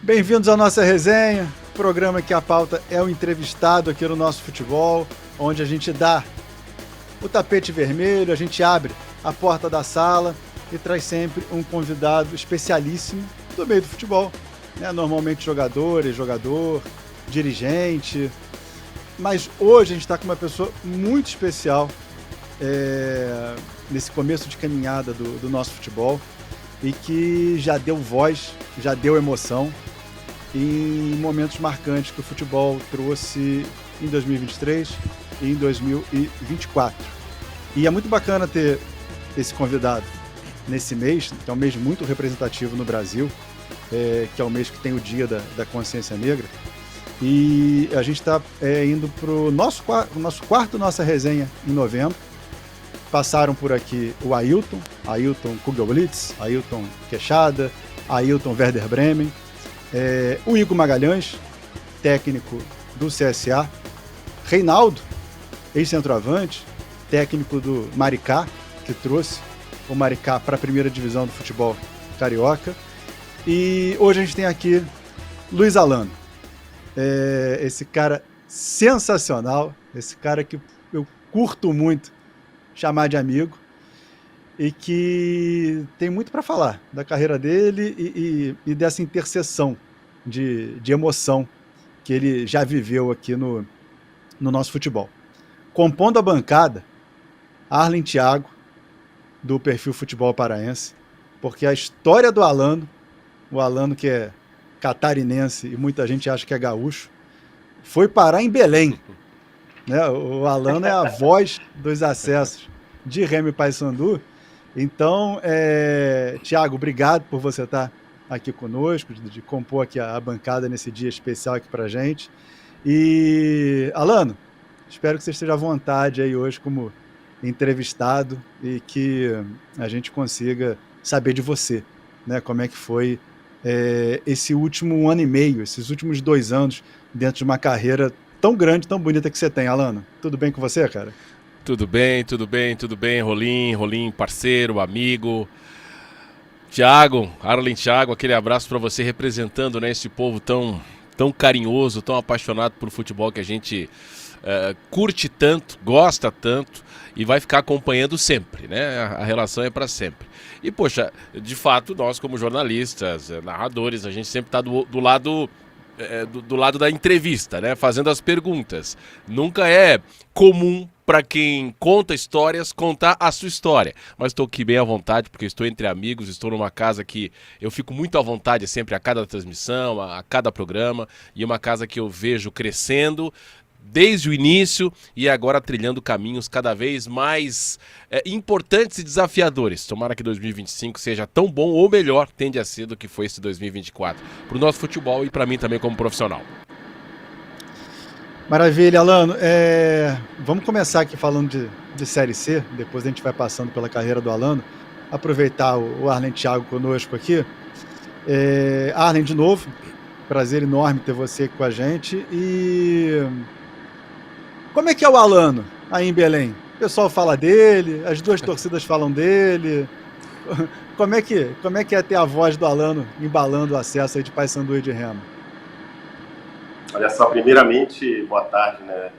Bem-vindos à nossa resenha, programa que a pauta é o entrevistado aqui no nosso futebol, onde a gente dá o tapete vermelho, a gente abre a porta da sala e traz sempre um convidado especialíssimo do meio do futebol, né? Normalmente jogador, dirigente, mas hoje a gente está com uma pessoa muito especial nesse começo de caminhada do nosso futebol e que já deu voz, já deu emoção em momentos marcantes que o futebol trouxe em 2023 e em 2024. E é muito bacana ter esse convidado nesse mês, que é um mês muito representativo no Brasil, que é o mês que tem o Dia da Consciência Negra. E a gente está indo para o nosso quarto Nossa Resenha em novembro. Passaram por aqui o Ailton Kugelblitz, Ailton Queixada, Ailton Werder Bremen, o Igor Magalhães, técnico do CSA, Reinaldo, ex-centroavante, técnico do Maricá, que trouxe o Maricá para a primeira divisão do futebol carioca. E hoje a gente tem aqui Luiz Alano, esse cara sensacional, esse cara que eu curto muito chamar de amigo e que tem muito para falar da carreira dele e dessa interseção de emoção que ele já viveu aqui no nosso futebol. Compondo a bancada, Arlen Thiago, do perfil Futebol Paraense, porque a história do Alano, o Alano que é catarinense e muita gente acha que é gaúcho, foi parar em Belém. Né? O Alano é a voz dos acessos de Remo e Paysandu. Então, Thiago, obrigado por você estar aqui conosco, de compor aqui a bancada nesse dia especial aqui pra gente. E, Alano, espero que você esteja à vontade aí hoje como entrevistado e que a gente consiga saber de você, né? Como é que foi esse último ano e meio, esses últimos 2 anos dentro de uma carreira tão grande, tão bonita que você tem, Alano. Tudo bem com você, cara? Tudo bem, Rolim, parceiro, amigo. Arlen Thiago, aquele abraço para você representando, né, esse povo tão carinhoso, tão apaixonado por futebol que a gente curte tanto, gosta tanto e vai ficar acompanhando sempre, né? A relação é para sempre. E, poxa, de fato, nós como jornalistas, narradores, a gente sempre está do lado da entrevista, né? Fazendo as perguntas. Nunca é comum para quem conta histórias contar a sua história, mas estou aqui bem à vontade porque estou entre amigos, estou numa casa que eu fico muito à vontade sempre a cada transmissão, a cada programa, e uma casa que eu vejo crescendo desde o início e agora trilhando caminhos cada vez mais importantes e desafiadores. Tomara que 2025 seja tão bom ou melhor, tende a ser do que foi esse 2024 para o nosso futebol e para mim também como profissional. Maravilha, Alano. Vamos começar aqui falando de Série C, depois a gente vai passando pela carreira do Alano. Aproveitar o Arlen Thiago conosco aqui. Arlen, de novo, prazer enorme ter você aqui com a gente. E como é que é o Alano aí em Belém? O pessoal fala dele, as duas torcidas falam dele. Como é que é ter a voz do Alano embalando o acesso aí de Paysandu e de Remo? Olha só, primeiramente, boa tarde, né?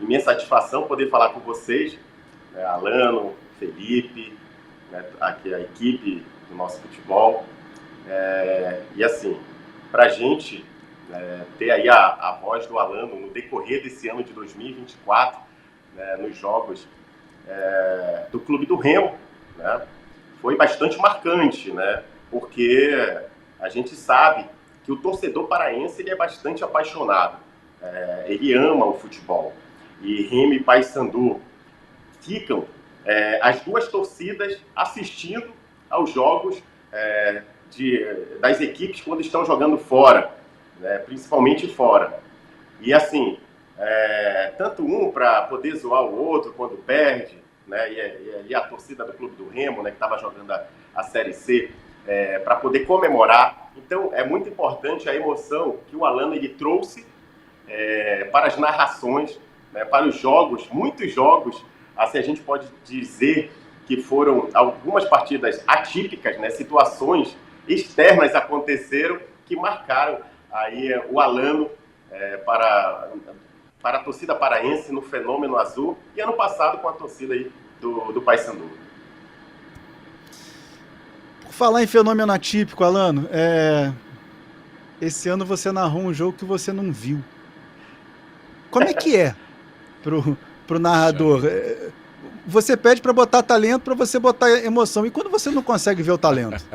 Imensa satisfação poder falar com vocês, né? Alano, Felipe, né? Aqui a equipe do nosso futebol. E assim, pra gente ter aí a voz do Alano no decorrer desse ano de 2024, né? Nos jogos do Clube do Remo, né? Foi bastante marcante, né? Porque a gente sabe que o torcedor paraense ele é bastante apaixonado, ele ama o futebol. E Remo e Paysandu ficam as duas torcidas assistindo aos jogos das equipes quando estão jogando fora, né, principalmente fora. E assim, tanto um para poder zoar o outro quando perde, né, e a torcida do Clube do Remo, né, que estava jogando a Série C, para poder comemorar. Então é muito importante a emoção que o Alano ele trouxe para as narrações, né, para os jogos, muitos jogos, assim a gente pode dizer que foram algumas partidas atípicas, né, situações externas aconteceram que marcaram aí o Alano para a torcida paraense no Fenômeno Azul e ano passado com a torcida aí do Paysandu. Por falar em fenômeno atípico, Alano, esse ano você narrou um jogo que você não viu. Como é que é pro narrador? Você pede para botar talento, para você botar emoção. E quando você não consegue ver o talento?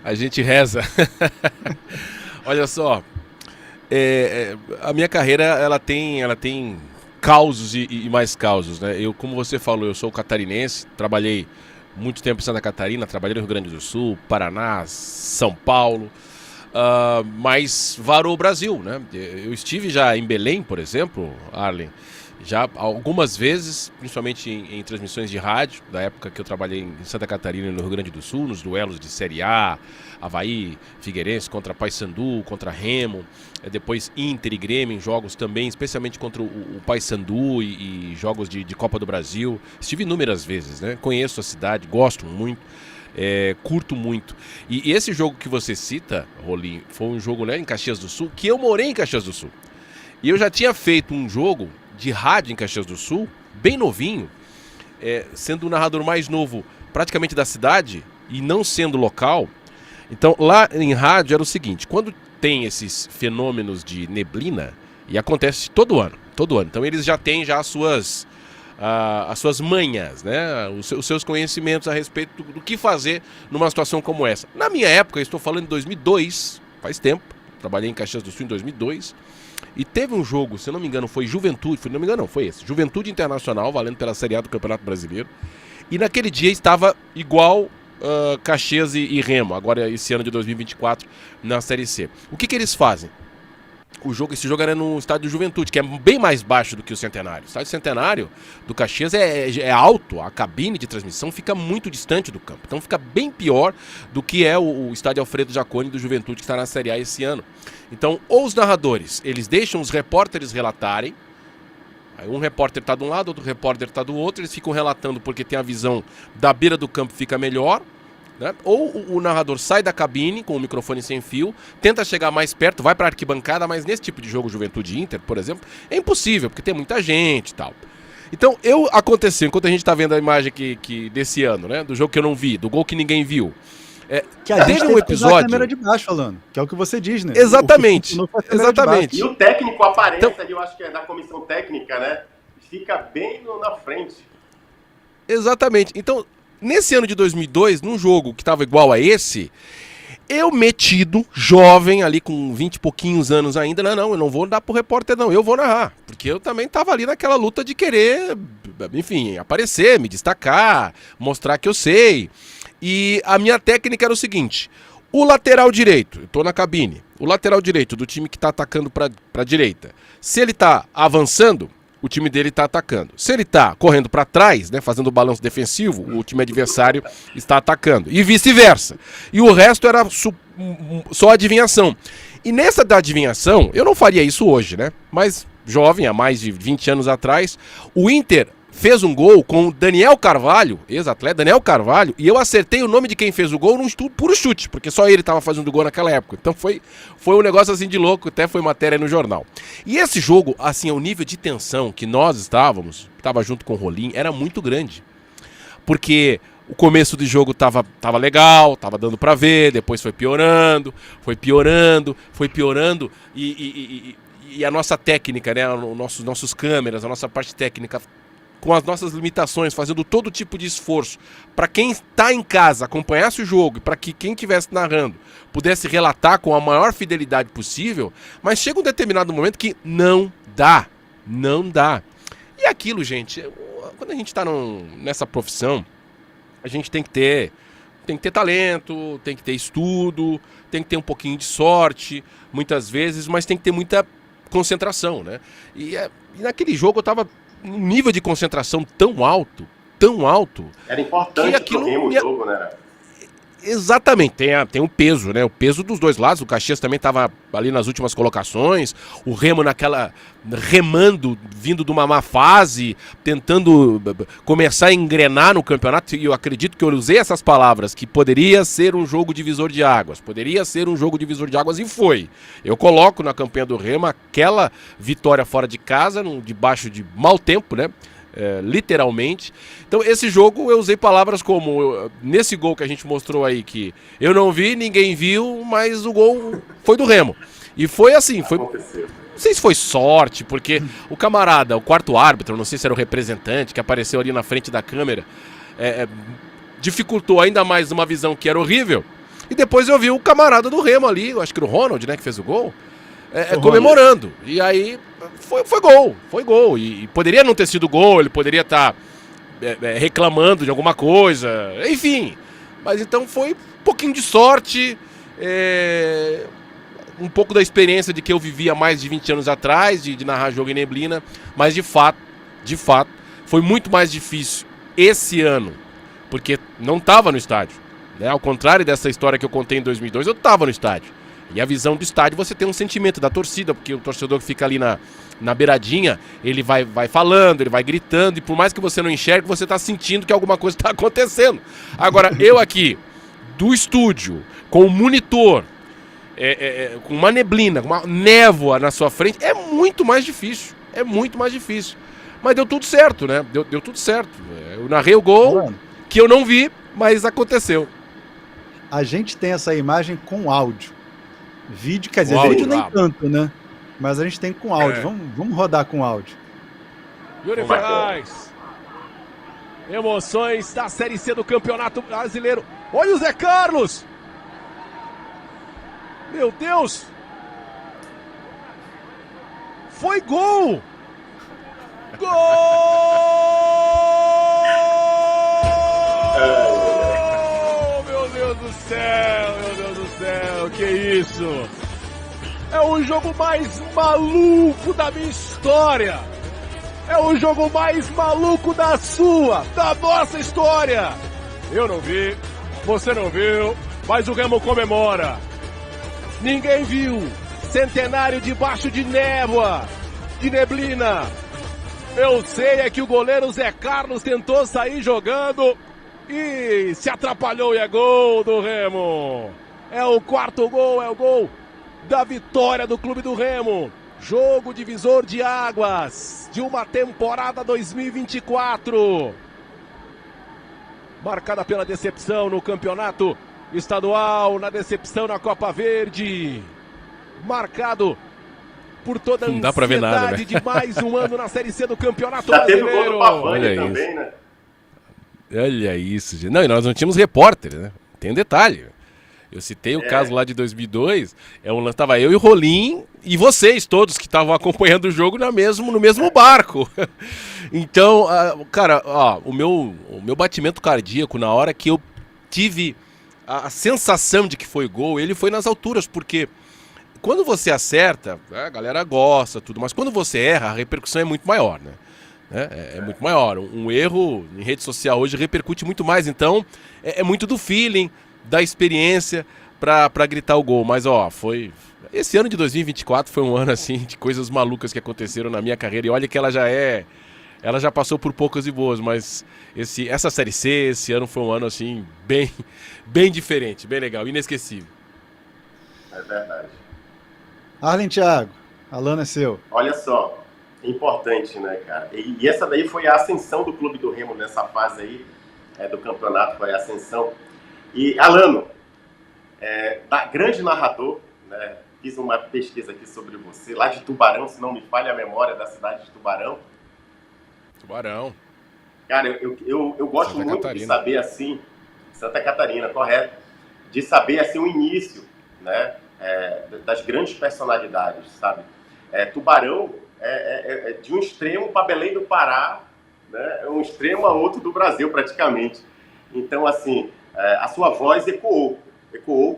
A gente reza. Olha só, a minha carreira ela tem causos e mais causos, né? Eu, como você falou, eu sou catarinense, trabalhei muito tempo em Santa Catarina, trabalhei no Rio Grande do Sul, Paraná, São Paulo, mas varou o Brasil, né? Eu estive já em Belém, por exemplo, Arlen, já algumas vezes, principalmente em transmissões de rádio, da época que eu trabalhei em Santa Catarina e no Rio Grande do Sul, nos duelos de Série A, Avaí, Figueirense contra Paysandu, contra Remo, depois Inter e Grêmio em jogos também, especialmente contra o Paysandu e jogos de Copa do Brasil. Estive inúmeras vezes, né? Conheço a cidade, gosto muito, curto muito. E esse jogo que você cita, Rolim, foi um jogo, né, em Caxias do Sul, que eu morei em Caxias do Sul. E eu já tinha feito um jogo de rádio em Caxias do Sul, bem novinho, sendo o narrador mais novo praticamente da cidade e não sendo local. Então lá em rádio era o seguinte: quando tem esses fenômenos de neblina, e acontece todo ano, então eles já têm as suas manhas, né? Os seus conhecimentos a respeito do que fazer numa situação como essa. Na minha época, eu estou falando de 2002, faz tempo, trabalhei em Caxias do Sul em 2002, e teve um jogo, se não me engano, foi Juventude, foi esse, Juventude Internacional, valendo pela Série A do Campeonato Brasileiro, e naquele dia estava igual Caxias e Remo, agora esse ano de 2024 na Série C. O que eles fazem? Esse jogo era no estádio do Juventude, que é bem mais baixo do que o Centenário. O estádio Centenário do Caxias é alto, a cabine de transmissão fica muito distante do campo. Então fica bem pior do que é o estádio Alfredo Jaconi do Juventude, que está na Série A esse ano. Então, ou os narradores, eles deixam os repórteres relatarem, aí um repórter está de um lado, outro repórter está do outro, eles ficam relatando porque tem a visão da beira do campo, fica melhor, né? Ou o narrador sai da cabine com o microfone sem fio, tenta chegar mais perto, vai para a arquibancada, mas nesse tipo de jogo, Juventude Inter, por exemplo, é impossível, porque tem muita gente e tal. Então, aconteceu, enquanto a gente está vendo a imagem desse ano, né, do jogo que eu não vi, do gol que ninguém viu, que a gente teve um episódio... a câmera de baixo falando, que é o que você diz, né? Exatamente, exatamente. E o técnico aparece ali, eu acho que é da comissão técnica, né? Fica bem na frente. Exatamente. Então, nesse ano de 2002, num jogo que estava igual a esse, eu metido, jovem, ali com 20 e pouquinhos anos ainda, não, eu não vou dar pro repórter não, eu vou narrar. Porque eu também estava ali naquela luta de querer, enfim, aparecer, me destacar, mostrar que eu sei. E a minha técnica era o seguinte: o lateral direito, eu tô na cabine, o lateral direito do time que tá atacando pra direita, se ele tá avançando, o time dele tá atacando. Se ele tá correndo pra trás, né, fazendo o balanço defensivo, o time adversário está atacando. E vice-versa. E o resto era só adivinhação. E nessa da adivinhação, eu não faria isso hoje, né? Mas jovem, há mais de 20 anos atrás, o Inter fez um gol com o Daniel Carvalho, ex-atleta Daniel Carvalho, e eu acertei o nome de quem fez o gol num puro chute, porque só ele estava fazendo gol naquela época. Então foi um negócio assim de louco, até foi matéria no jornal. E esse jogo, assim, o nível de tensão que nós estava junto com o Rolim, era muito grande. Porque o começo do jogo tava legal, tava dando pra ver, depois foi piorando, e a nossa técnica, né, nossos câmeras, a nossa parte técnica, com as nossas limitações, fazendo todo tipo de esforço para quem está em casa acompanhasse o jogo e para que quem estivesse narrando pudesse relatar com a maior fidelidade possível, mas chega um determinado momento que não dá. E aquilo, gente, quando a gente está nessa profissão, a gente tem que ter talento, tem que ter estudo, tem que ter um pouquinho de sorte, muitas vezes, mas tem que ter muita concentração, né? E naquele jogo eu estava um nível de concentração tão alto, era importante pro Remo o jogo, né? Exatamente, tem um peso, né? O peso dos dois lados. O Caxias também estava ali nas últimas colocações. O Remo remando, vindo de uma má fase, tentando começar a engrenar no campeonato. E eu acredito que eu usei essas palavras, que poderia ser um jogo divisor de águas. Poderia ser um jogo divisor de águas, e foi. Eu coloco na campanha do Remo aquela vitória fora de casa, debaixo de mau tempo, né? Literalmente. Então esse jogo eu usei palavras como, nesse gol que a gente mostrou aí, que eu não vi, ninguém viu, mas o gol foi do Remo. E foi assim, não sei se foi sorte, porque o camarada, o quarto árbitro, não sei se era o representante que apareceu ali na frente da câmera, dificultou ainda mais uma visão que era horrível. E depois eu vi o camarada do Remo ali, eu acho que era o Ronald, né, que fez o gol, comemorando. E aí foi gol. E poderia não ter sido gol, ele poderia estar reclamando de alguma coisa, enfim. Mas então foi um pouquinho de sorte, um pouco da experiência de que eu vivia mais de 20 anos atrás, de narrar jogo em neblina. Mas de fato, foi muito mais difícil esse ano, porque não estava no estádio, né? Ao contrário dessa história que eu contei em 2002, eu estava no estádio. E a visão do estádio, você tem um sentimento da torcida, porque o torcedor que fica ali na beiradinha, ele vai falando, ele vai gritando, e por mais que você não enxergue, você está sentindo que alguma coisa está acontecendo. Agora, eu aqui, do estúdio, com o monitor, com uma neblina, com uma névoa na sua frente, é muito mais difícil. Mas deu tudo certo, né? Deu tudo certo. Eu narrei o gol, que eu não vi, mas aconteceu. A gente tem essa imagem com áudio. Vídeo, quer dizer, vídeo nem tanto, né? Mas a gente tem com áudio. Vamos rodar com áudio. Yuri Ferraz. Emoções da Série C do Campeonato Brasileiro. Olha o Zé Carlos. Meu Deus. Foi gol. Gol! Meu Deus do céu. Que isso? É o jogo mais maluco da minha história. É o jogo mais maluco da nossa história. Eu não vi, você não viu, mas o Remo comemora. Ninguém viu. Centenário debaixo de névoa, de neblina. Eu sei é que o goleiro Zé Carlos tentou sair jogando e se atrapalhou, e é gol do Remo. É o quarto gol, é o gol da vitória do Clube do Remo. Jogo divisor de águas de uma temporada 2024. Marcada pela decepção no campeonato estadual, na decepção na Copa Verde. Marcado por toda a não dá pra ver nada, né? de mais um ano na Série C do Campeonato Já teve Brasileiro. o gol do Pavani também, né? Olha isso, gente. Não, e nós não tínhamos repórter, né? Tem um detalhe. Eu citei o caso lá de 2002, tava eu e o Rolim e vocês todos que estavam acompanhando o jogo no mesmo barco. Então, cara, o meu batimento cardíaco na hora que eu tive a sensação de que foi gol, ele foi nas alturas, porque quando você acerta, a galera gosta, tudo, mas quando você erra, a repercussão é muito maior, né? É muito maior. Um erro em rede social hoje repercute muito mais, então é muito do feeling, da experiência pra gritar o gol. Mas foi... Esse ano de 2024 foi um ano assim de coisas malucas que aconteceram na minha carreira. E olha que ela já passou por poucas e boas, mas essa Série C, esse ano foi um ano assim bem diferente, bem legal, inesquecível. É verdade. Arlen Thiago, Alano é seu. Olha só, é importante, né, cara? E essa daí foi a ascensão do Clube do Remo nessa fase aí do campeonato, foi a ascensão. E, Alano, grande narrador, né? Fiz uma pesquisa aqui sobre você, lá de Tubarão, se não me falha a memória, da cidade de Tubarão. Tubarão. Cara, eu gosto Santa muito Catarina. de saber, assim, Santa Catarina, correto, de saber, assim, o início, né, das grandes personalidades, sabe? Tubarão é de um extremo para Belém do Pará, né, um extremo a outro do Brasil, praticamente. Então, assim... a sua voz ecoou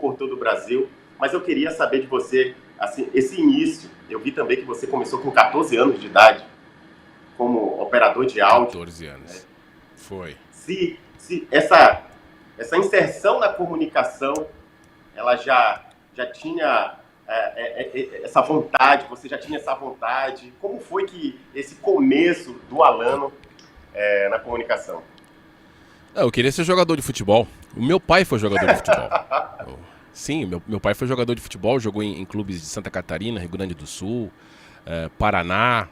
por todo o Brasil, mas eu queria saber de você, assim, esse início. Eu vi também que você começou com 14 anos de idade, como operador de áudio. 14 anos, né? Foi. Se essa essa inserção na comunicação, ela já tinha essa vontade, você já tinha essa vontade? Como foi que esse começo do Alano na comunicação? Eu queria ser jogador de futebol. O meu pai foi jogador de futebol. Sim, meu pai foi jogador de futebol, jogou em clubes de Santa Catarina, Rio Grande do Sul, Paraná,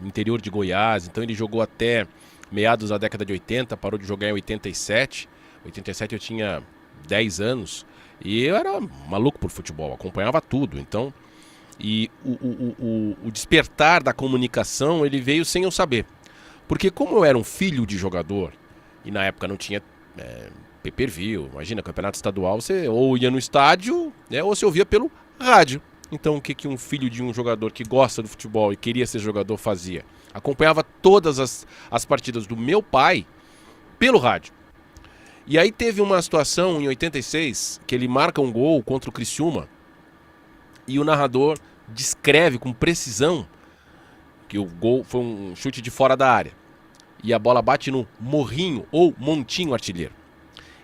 interior de Goiás. Então ele jogou até meados da década de 80, parou de jogar em 87. Em 87 eu tinha 10 anos e eu era maluco por futebol, acompanhava tudo. Então, o despertar da comunicação, ele veio sem eu saber. Porque como eu era um filho de jogador, e na época não tinha pay-per-view, imagina, campeonato estadual, você ou ia no estádio, né, ou você ouvia pelo rádio. Então o que um filho de um jogador que gosta do futebol e queria ser jogador fazia? Acompanhava todas as partidas do meu pai pelo rádio. E aí teve uma situação em 86 que ele marca um gol contra o Criciúma e o narrador descreve com precisão que o gol foi um chute de fora da área e a bola bate no morrinho ou montinho artilheiro.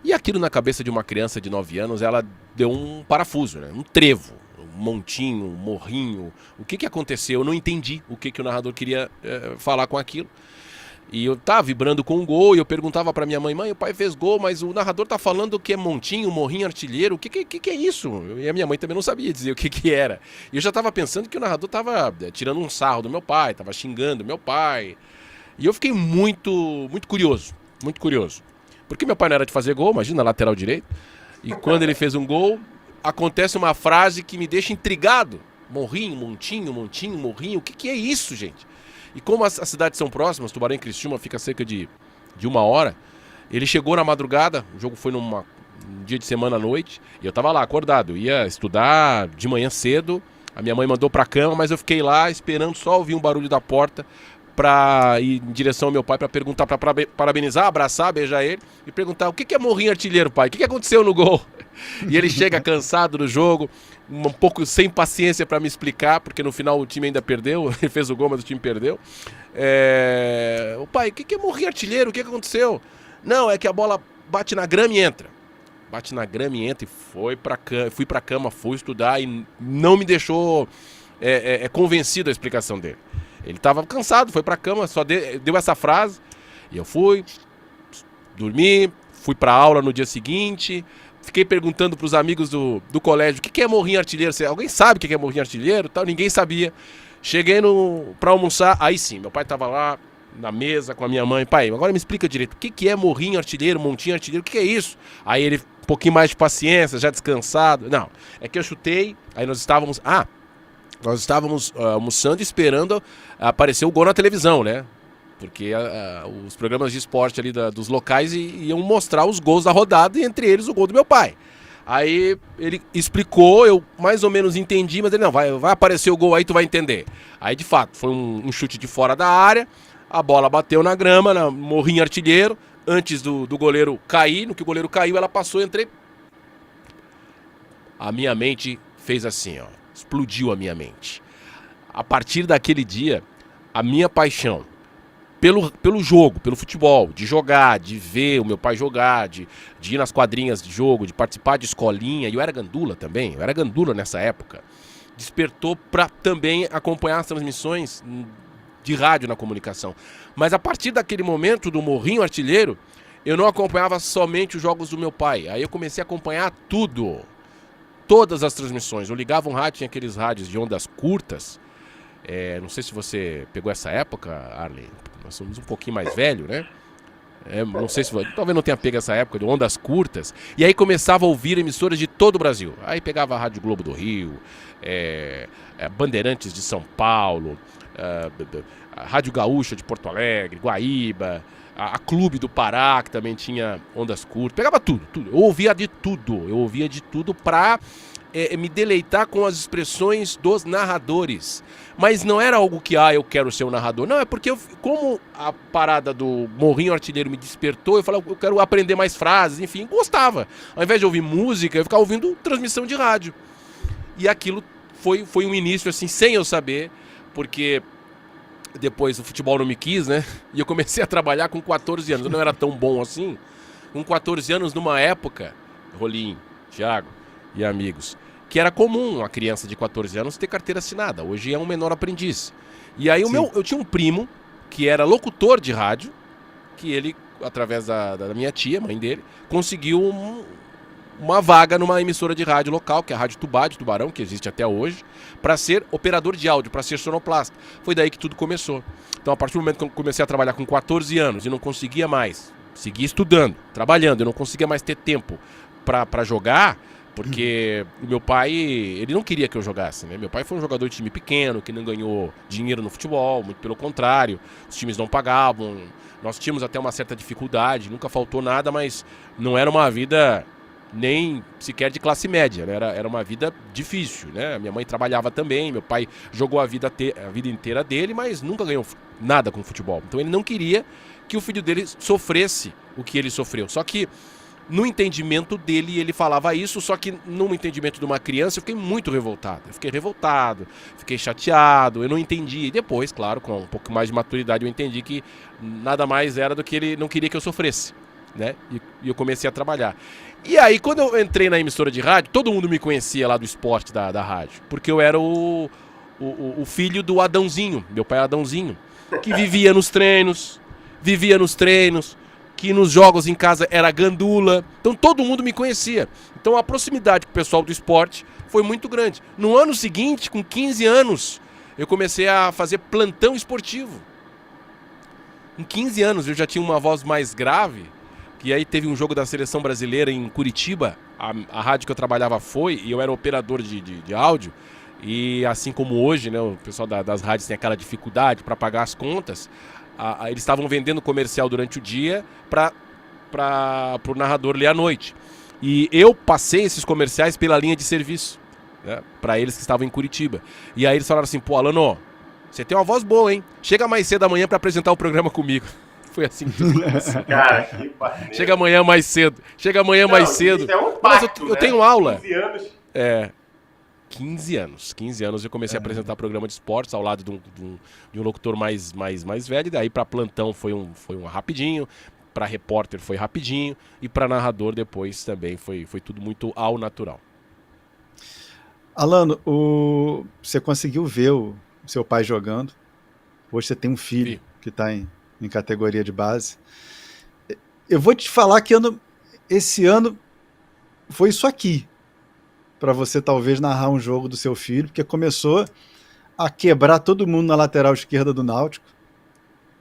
E aquilo na cabeça de uma criança de 9 anos, ela deu um parafuso, né? Um trevo, um montinho, um morrinho. O que aconteceu? Eu não entendi o que o narrador queria falar com aquilo. E eu tava vibrando com o gol e eu perguntava pra minha mãe, o pai fez gol, mas o narrador tá falando que é montinho, morrinho, artilheiro, o que é isso? E a minha mãe também não sabia dizer o que era. E eu já tava pensando que o narrador tava tirando um sarro do meu pai, tava xingando meu pai. E eu fiquei muito curioso, muito curioso. Porque meu pai não era de fazer gol, imagina, lateral direito. E quando ele fez um gol, acontece uma frase que me deixa intrigado. Morrinho, montinho, morrinho, o que é isso, gente? E como as cidades são próximas, Tubarão e Criciúma fica cerca de 1 hora, ele chegou na madrugada, o jogo foi num dia de semana à noite, e eu tava lá acordado, eu ia estudar de manhã cedo, a minha mãe mandou pra cama, mas eu fiquei lá esperando só ouvir um barulho da porta pra ir em direção ao meu pai pra perguntar, pra parabenizar, abraçar, beijar ele e perguntar o que é morrinho artilheiro, pai? O que aconteceu no gol? E ele chega cansado do jogo, um pouco sem paciência pra me explicar, porque no final o time ainda perdeu, ele fez o gol, mas o time perdeu. O pai, o que é morrinho artilheiro? O que aconteceu? Não, é que a bola bate na grama e entra. Bate na grama e entra e fui pra cama, fui estudar e não me deixou convencido a explicação dele. Ele estava cansado, foi pra cama, só deu essa frase. E eu fui, dormi, fui pra aula no dia seguinte. Fiquei perguntando pros amigos do colégio o que é morrinho artilheiro. Alguém sabe o que é morrinho artilheiro? Tal, ninguém sabia. Cheguei pra almoçar, aí sim, meu pai tava lá na mesa com a minha mãe. Pai, agora me explica direito, o que é morrinho artilheiro, montinho artilheiro, o que é isso? Aí ele, um pouquinho mais de paciência, já descansado. Não, é que eu chutei, aí nós estávamos almoçando esperando aparecer o gol na televisão, né? Porque os programas de esporte ali dos locais iam mostrar os gols da rodada e entre eles o gol do meu pai. Aí ele explicou, eu mais ou menos entendi, mas ele não, vai aparecer o gol aí, tu vai entender. Aí de fato, foi um chute de fora da área, a bola bateu na grama, no morrinho artilheiro, antes do goleiro cair, no que o goleiro caiu ela passou, entrei. A minha mente fez assim, ó. Explodiu a minha mente. A partir daquele dia, a minha paixão pelo jogo, pelo futebol, de jogar, de ver o meu pai jogar, de ir nas quadrinhas de jogo, de participar de escolinha, e eu era gandula também, eu era gandula nessa época, despertou para também acompanhar as transmissões de rádio na comunicação. Mas a partir daquele momento do morrinho artilheiro, eu não acompanhava somente os jogos do meu pai, aí eu comecei a acompanhar tudo. Todas as transmissões. Eu ligava um rádio, tinha aqueles rádios de ondas curtas. Não sei se você pegou essa época, Arley. Nós somos um pouquinho mais velho, né? Não sei se talvez não tenha pego essa época de ondas curtas. E aí começava a ouvir emissoras de todo o Brasil. Aí pegava a Rádio Globo do Rio, Bandeirantes de São Paulo, a Rádio Gaúcha de Porto Alegre, Guaíba, a Clube do Pará, que também tinha ondas curtas. Pegava tudo. Eu ouvia de tudo pra me deleitar com as expressões dos narradores. Mas não era algo que, eu quero ser um narrador. Não, é porque como a parada do morrinho artilheiro me despertou, eu falei, eu quero aprender mais frases, enfim, gostava. Ao invés de ouvir música, eu ficava ouvindo transmissão de rádio. E aquilo foi um início, assim, sem eu saber, porque depois o futebol não me quis, né? E eu comecei a trabalhar com 14 anos. Eu não era tão bom assim. com 14 anos numa época, Rolim, Thiago e amigos, que era comum uma criança de 14 anos ter carteira assinada. Hoje é um menor aprendiz. E aí eu tinha um primo que era locutor de rádio, que ele, através da minha tia, mãe dele, conseguiu uma vaga numa emissora de rádio local, que é a Rádio Tubá, de Tubarão, que existe até hoje, para ser operador de áudio, para ser sonoplasta. Foi daí que tudo começou. Então, a partir do momento que eu comecei a trabalhar com 14 anos e não conseguia mais, seguia estudando, trabalhando, eu não conseguia mais ter tempo para jogar, porque o meu pai, ele não queria que eu jogasse, né? Meu pai foi um jogador de time pequeno, que não ganhou dinheiro no futebol, muito pelo contrário, os times não pagavam, nós tínhamos até uma certa dificuldade, nunca faltou nada, mas não era uma vida nem sequer de classe média, né? Era uma vida difícil, né? Minha mãe trabalhava também, meu pai jogou a vida inteira dele, mas nunca ganhou nada com futebol. Então ele não queria que o filho dele sofresse o que ele sofreu. Só que no entendimento dele, ele falava isso, só que no entendimento de uma criança eu fiquei muito revoltado. Eu fiquei revoltado, fiquei chateado, eu não entendi. E depois, claro, com um pouco mais de maturidade, eu entendi que nada mais era do que ele não queria que eu sofresse, né? E eu comecei a trabalhar. E aí, quando eu entrei na emissora de rádio, todo mundo me conhecia lá do esporte da rádio, porque eu era o filho do Adãozinho, meu pai Adãozinho, que vivia nos treinos, que nos jogos em casa era gandula. Então todo mundo me conhecia. Então a proximidade com o pessoal do esporte foi muito grande. No ano seguinte, com 15 anos, eu comecei a fazer plantão esportivo. Com 15 anos eu já tinha uma voz mais grave. E aí teve um jogo da seleção brasileira em Curitiba. A rádio que eu trabalhava foi, e eu era operador de áudio. E assim como hoje, né, o pessoal das rádios tem aquela dificuldade para pagar as contas. Eles estavam vendendo comercial durante o dia para o narrador ler à noite. E eu passei esses comerciais pela linha de serviço, né, para eles que estavam em Curitiba. E aí eles falaram assim: pô, Alano, você tem uma voz boa, hein? Chega mais cedo amanhã para apresentar o programa comigo. Foi assim que tudo começou. Cara, que parceiro. Chega amanhã mais cedo. Mais cedo. Isso é um pacto, mas eu né? tenho aula. 15 anos. 15 anos. 15 anos eu comecei a apresentar programa de esportes ao lado de um locutor mais velho. E daí para plantão foi um rapidinho, para repórter foi rapidinho e para narrador depois também foi tudo muito ao natural. Alano, você conseguiu ver o seu pai jogando. Hoje você tem um filho que está em categoria de base. Eu vou te falar que esse ano foi isso aqui, para você talvez narrar um jogo do seu filho, porque começou a quebrar todo mundo na lateral esquerda do Náutico.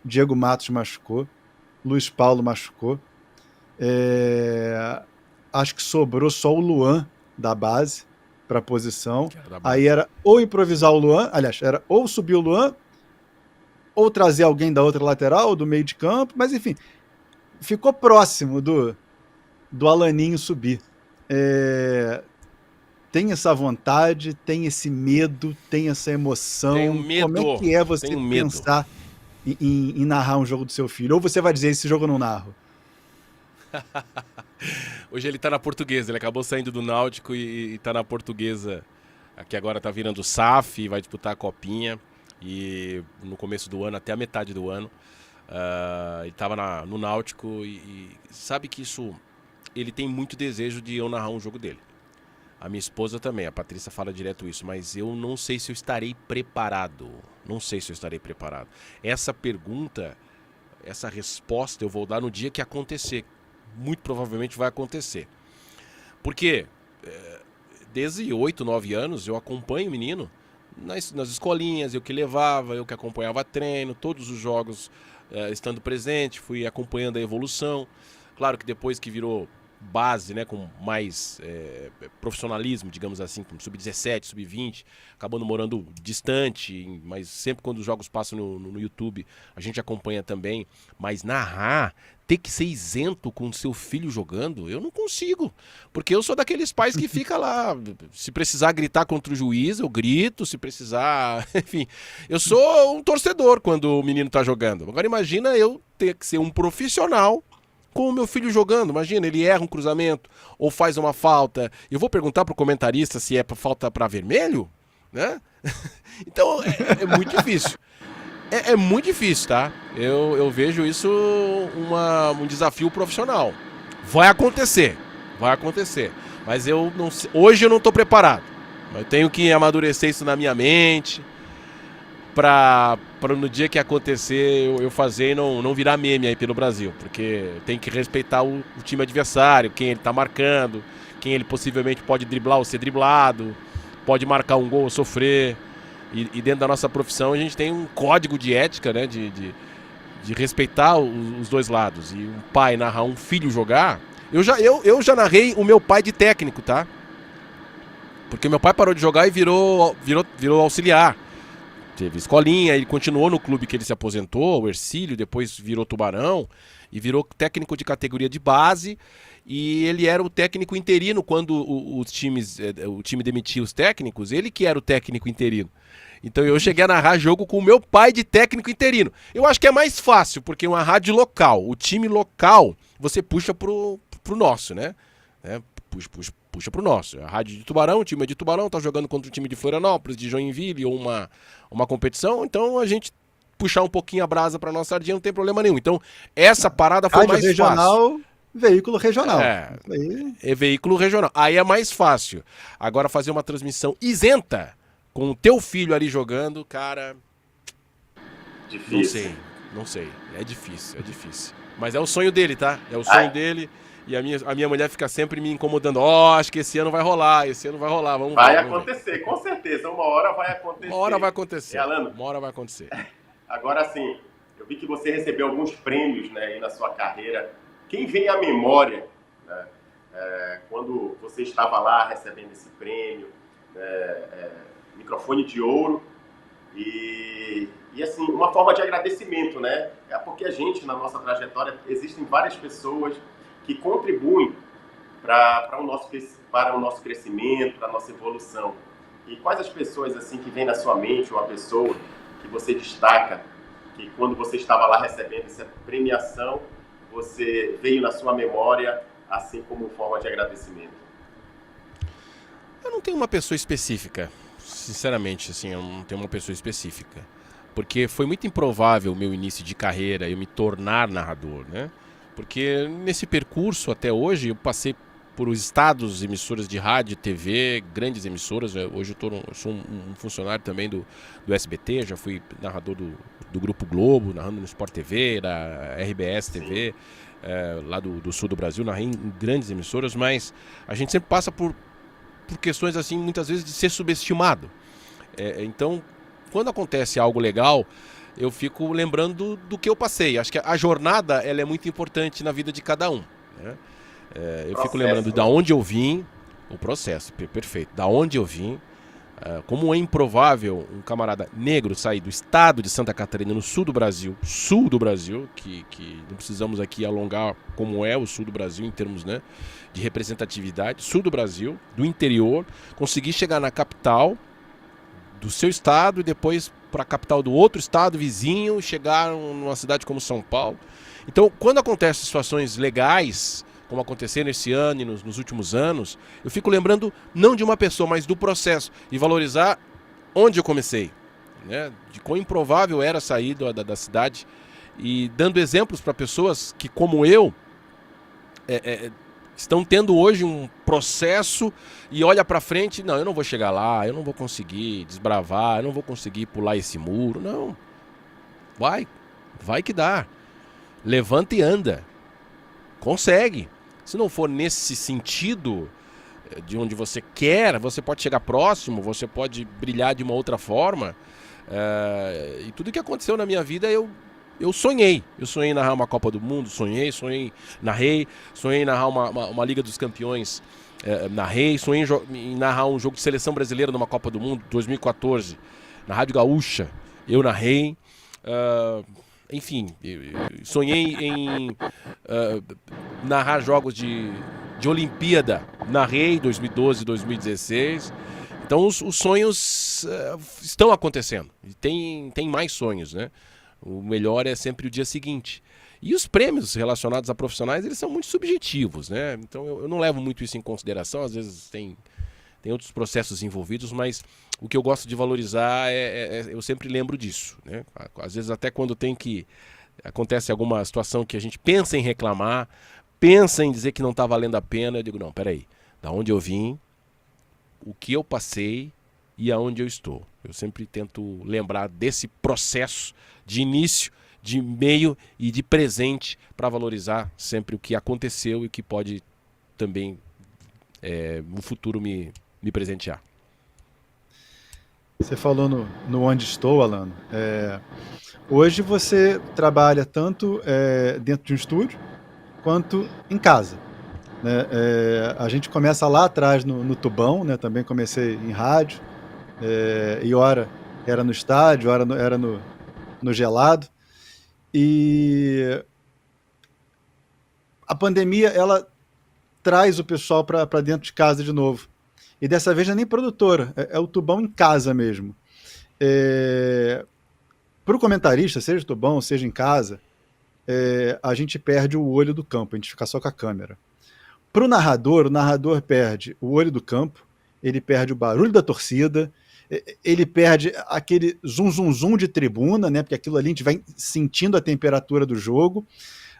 Diego Matos machucou, Luiz Paulo machucou, acho que sobrou só o Luan da base para a posição. Aí era ou improvisar o Luan, aliás, era ou subir o Luan, ou trazer alguém da outra lateral, do meio de campo, mas enfim, ficou próximo do Alaninho subir. Tem essa vontade, tem esse medo, tem essa emoção. Tenho medo. Como é que é você pensar em narrar um jogo do seu filho? Ou você vai dizer, esse jogo eu não narro? Hoje ele tá na Portuguesa, ele acabou saindo do Náutico e tá na Portuguesa, aqui agora tá virando SAF, vai disputar a Copinha. E no começo do ano, até a metade do ano, ele estava no Náutico e sabe que isso, ele tem muito desejo de eu narrar um jogo dele. A minha esposa também, a Patrícia fala direto isso, mas eu não sei se eu estarei preparado. Essa pergunta, essa resposta eu vou dar no dia que acontecer. Muito provavelmente vai acontecer. Porque desde 8, 9 anos eu acompanho o menino nas escolinhas, eu que levava, eu que acompanhava treino, todos os jogos estando presente, fui acompanhando a evolução. Claro que depois que virou base, né, com mais profissionalismo, digamos assim, como sub-17, sub-20, acabando morando distante, mas sempre quando os jogos passam no YouTube, a gente acompanha também. Mas narrar, ter que ser isento com seu filho jogando, eu não consigo, porque eu sou daqueles pais que fica lá, se precisar gritar contra o juiz, eu grito, se precisar, enfim, eu sou um torcedor quando o menino tá jogando. Agora imagina eu ter que ser um profissional com o meu filho jogando. Imagina, ele erra um cruzamento ou faz uma falta. Eu vou perguntar pro comentarista se é falta para vermelho, né? Então é muito difícil. É muito difícil, tá? Eu vejo isso um desafio profissional. Vai acontecer. Mas eu não sei, hoje eu não estou preparado. Eu tenho que amadurecer isso na minha mente para no dia que acontecer eu fazer e não virar meme aí pelo Brasil. Porque tem que respeitar o time adversário, quem ele está marcando, quem ele possivelmente pode driblar ou ser driblado, pode marcar um gol ou sofrer. E dentro da nossa profissão a gente tem um código de ética, né, de respeitar os dois lados. E um pai narrar um filho jogar... Eu já narrei o meu pai de técnico, tá? Porque meu pai parou de jogar e virou auxiliar. Teve escolinha, ele continuou no clube que ele se aposentou, o Hercílio, depois virou Tubarão e virou técnico de categoria de base. E ele era o técnico interino quando o time demitia os técnicos, ele que era o técnico interino. Então eu cheguei a narrar jogo com o meu pai de técnico interino. Eu acho que é mais fácil, porque uma rádio local, o time local, você puxa pro nosso, né? Puxa pro nosso. A rádio de Tubarão, o time é de Tubarão, tá jogando contra o time de Florianópolis, de Joinville, ou uma competição, então a gente puxar um pouquinho a brasa pra nossa sardinha não tem problema nenhum. Então essa parada foi rádio mais regional, fácil. Veículo regional. É veículo regional. Aí é mais fácil. Agora fazer uma transmissão isenta com o teu filho ali jogando, cara... Difícil. Não sei. É difícil. Mas é o sonho dele, tá? É o sonho dele. E a minha mulher fica sempre me incomodando. Acho que esse ano vai rolar, vamos vai ver. acontecer, com certeza. Uma hora vai acontecer. Uma hora vai acontecer. Alano, uma hora vai acontecer. Agora sim, eu vi que você recebeu alguns prêmios, né, aí na sua carreira. Quem vem à memória, né, quando você estava lá recebendo esse prêmio, microfone de ouro e assim, uma forma de agradecimento, né? Porque a gente, na nossa trajetória, existem várias pessoas que contribuem para o nosso crescimento, para a nossa evolução. E quais as pessoas assim que vem na sua mente, uma pessoa que você destaca, que quando você estava lá recebendo essa premiação, você veio na sua memória assim como forma de agradecimento? Eu não tenho uma pessoa específica, sinceramente, assim, eu não tenho uma pessoa específica. Porque foi muito improvável o meu início de carreira, eu me tornar narrador, né? Porque nesse percurso até hoje eu passei por estados, emissoras de rádio, TV, grandes emissoras. Hoje eu sou um funcionário também do SBT, já fui narrador do Grupo Globo, narrando no Sport TV, da RBS TV, lá do sul do Brasil, narrei em grandes emissoras, mas a gente sempre passa por questões assim, muitas vezes de ser subestimado. Então, quando acontece algo legal, eu fico lembrando do que eu passei. Acho que a jornada ela é muito importante na vida de cada um, né? Eu fico lembrando da onde eu vim, o processo, perfeito, da onde eu vim, como é improvável um camarada negro sair do estado de Santa Catarina, no sul do Brasil, que não precisamos aqui alongar como é o sul do Brasil em termos, né, de representatividade, sul do Brasil, do interior, conseguir chegar na capital do seu estado e depois para a capital do outro estado vizinho, chegar numa cidade como São Paulo. Então, quando acontecem situações legais, como aconteceram esse ano e nos últimos anos, eu fico lembrando não de uma pessoa, mas do processo e valorizar onde eu comecei, né? De quão improvável era sair da cidade e dando exemplos para pessoas que, como eu, estão tendo hoje um processo e olha para frente, não, eu não vou chegar lá, eu não vou conseguir desbravar, eu não vou conseguir pular esse muro, não. Vai que dá. Levanta e anda. Consegue. Se não for nesse sentido de onde você quer, você pode chegar próximo, você pode brilhar de uma outra forma. E tudo que aconteceu na minha vida, eu sonhei. Eu sonhei em narrar uma Copa do Mundo, sonhei em narrar uma Liga dos Campeões, sonhei em narrar um jogo de seleção brasileira numa Copa do Mundo, 2014, na Rádio Gaúcha, eu narrei. Enfim, sonhei em narrar jogos de Olimpíada, narrei 2012, 2016. Então os sonhos estão acontecendo. E tem mais sonhos, né? O melhor é sempre o dia seguinte. E os prêmios relacionados a profissionais, eles são muito subjetivos, né? Então eu não levo muito isso em consideração. Às vezes tem outros processos envolvidos, mas o que eu gosto de valorizar eu sempre lembro disso, né? Às vezes até quando acontece alguma situação que a gente pensa em reclamar, pensa em dizer que não está valendo a pena, eu digo, não, peraí, da onde eu vim, o que eu passei e aonde eu estou. Eu sempre tento lembrar desse processo de início, de meio e de presente para valorizar sempre o que aconteceu e o que pode também no futuro me presentear. Você falou no Onde Estou, Alano. Hoje você trabalha tanto dentro de um estúdio quanto em casa, né? A gente começa lá atrás no Tubão, né? Também comecei em rádio, e hora era no estádio, hora era no gelado. E a pandemia, ela traz o pessoal para dentro de casa de novo. E dessa vez não é nem produtora, é o Tubão em casa mesmo. Para o comentarista, seja Tubão, seja em casa, a gente perde o olho do campo, a gente fica só com a câmera. Para o narrador perde o olho do campo, ele perde o barulho da torcida, ele perde aquele zum de tribuna, né? Porque aquilo ali a gente vai sentindo a temperatura do jogo.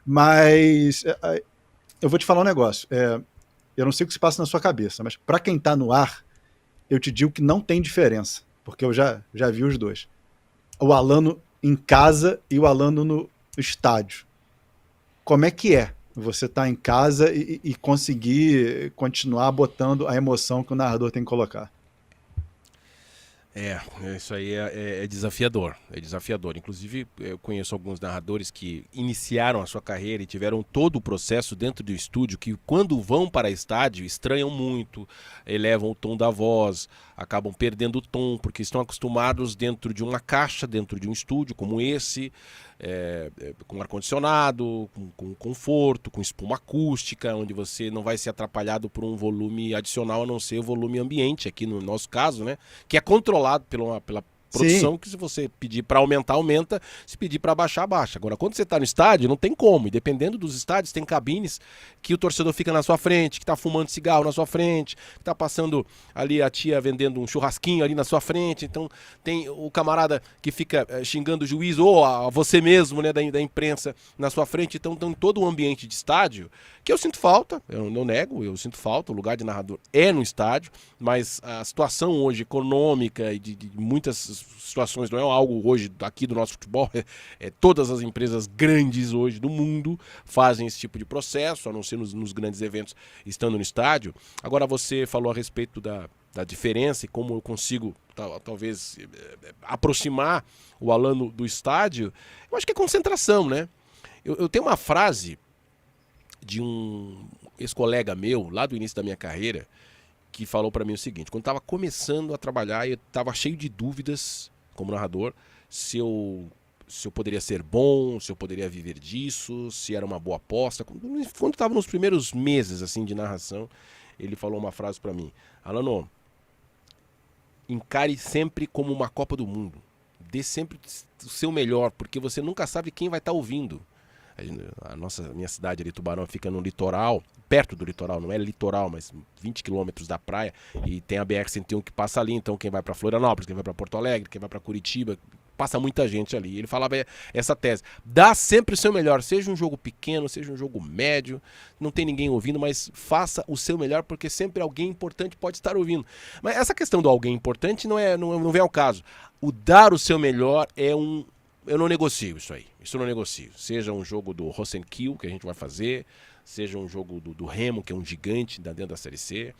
Mas eu vou te falar um negócio. Eu não sei o que se passa na sua cabeça, mas para quem está no ar, eu te digo que não tem diferença, porque eu já vi os dois. O Alano em casa e o Alano no estádio. Como é que é você estar em casa e conseguir continuar botando a emoção que o narrador tem que colocar? Isso aí é desafiador, é desafiador. Inclusive, eu conheço alguns narradores que iniciaram a sua carreira e tiveram todo o processo dentro do estúdio, que quando vão para estádio estranham muito, elevam o tom da voz, acabam perdendo o tom, porque estão acostumados dentro de uma caixa, dentro de um estúdio como esse, com ar-condicionado, com conforto, com espuma acústica, onde você não vai ser atrapalhado por um volume adicional, a não ser o volume ambiente, aqui no nosso caso, né, que é controlado pela produção. Sim. Que se você pedir para aumentar, aumenta, se pedir para baixar, baixa. Agora, quando você está no estádio, não tem como, e dependendo dos estádios, tem cabines que o torcedor fica na sua frente, que está fumando cigarro na sua frente, que está passando ali a tia vendendo um churrasquinho ali na sua frente, então tem o camarada que fica xingando o juiz, ou você mesmo, né, da imprensa na sua frente. Então tem todo um ambiente de estádio que eu sinto falta, eu não nego, eu sinto falta, o lugar de narrador é no estádio, mas a situação hoje econômica e de muitas situações, não é algo hoje aqui do nosso futebol, todas as empresas grandes hoje do mundo fazem esse tipo de processo, a não ser nos grandes eventos estando no estádio. Agora você falou a respeito da diferença e como eu consigo talvez aproximar o Alano do estádio. Eu acho que é concentração, né? Eu tenho uma frase de um ex-colega meu, lá do início da minha carreira, que falou para mim o seguinte: quando estava começando a trabalhar, eu estava cheio de dúvidas como narrador, se eu poderia ser bom, se eu poderia viver disso, se era uma boa aposta. Quando estava nos primeiros meses assim de narração, ele falou uma frase para mim: Alano, encare sempre como uma Copa do Mundo, dê sempre o seu melhor, porque você nunca sabe quem vai estar ouvindo. Minha cidade ali, Tubarão, fica no litoral, perto do litoral, não é litoral, mas 20 quilômetros da praia, e tem a BR-101 que passa ali. Então quem vai para Florianópolis, quem vai para Porto Alegre, quem vai para Curitiba, passa muita gente ali. Ele falava essa tese: dá sempre o seu melhor, seja um jogo pequeno, seja um jogo médio, não tem ninguém ouvindo, mas faça o seu melhor, porque sempre alguém importante pode estar ouvindo. Mas essa questão do alguém importante não vem ao caso. O dar o seu melhor eu não negocio isso aí. Isso eu não negocio. Seja um jogo do Rosenkiel, que a gente vai fazer, seja um jogo do Remo, que é um gigante dentro da Série C,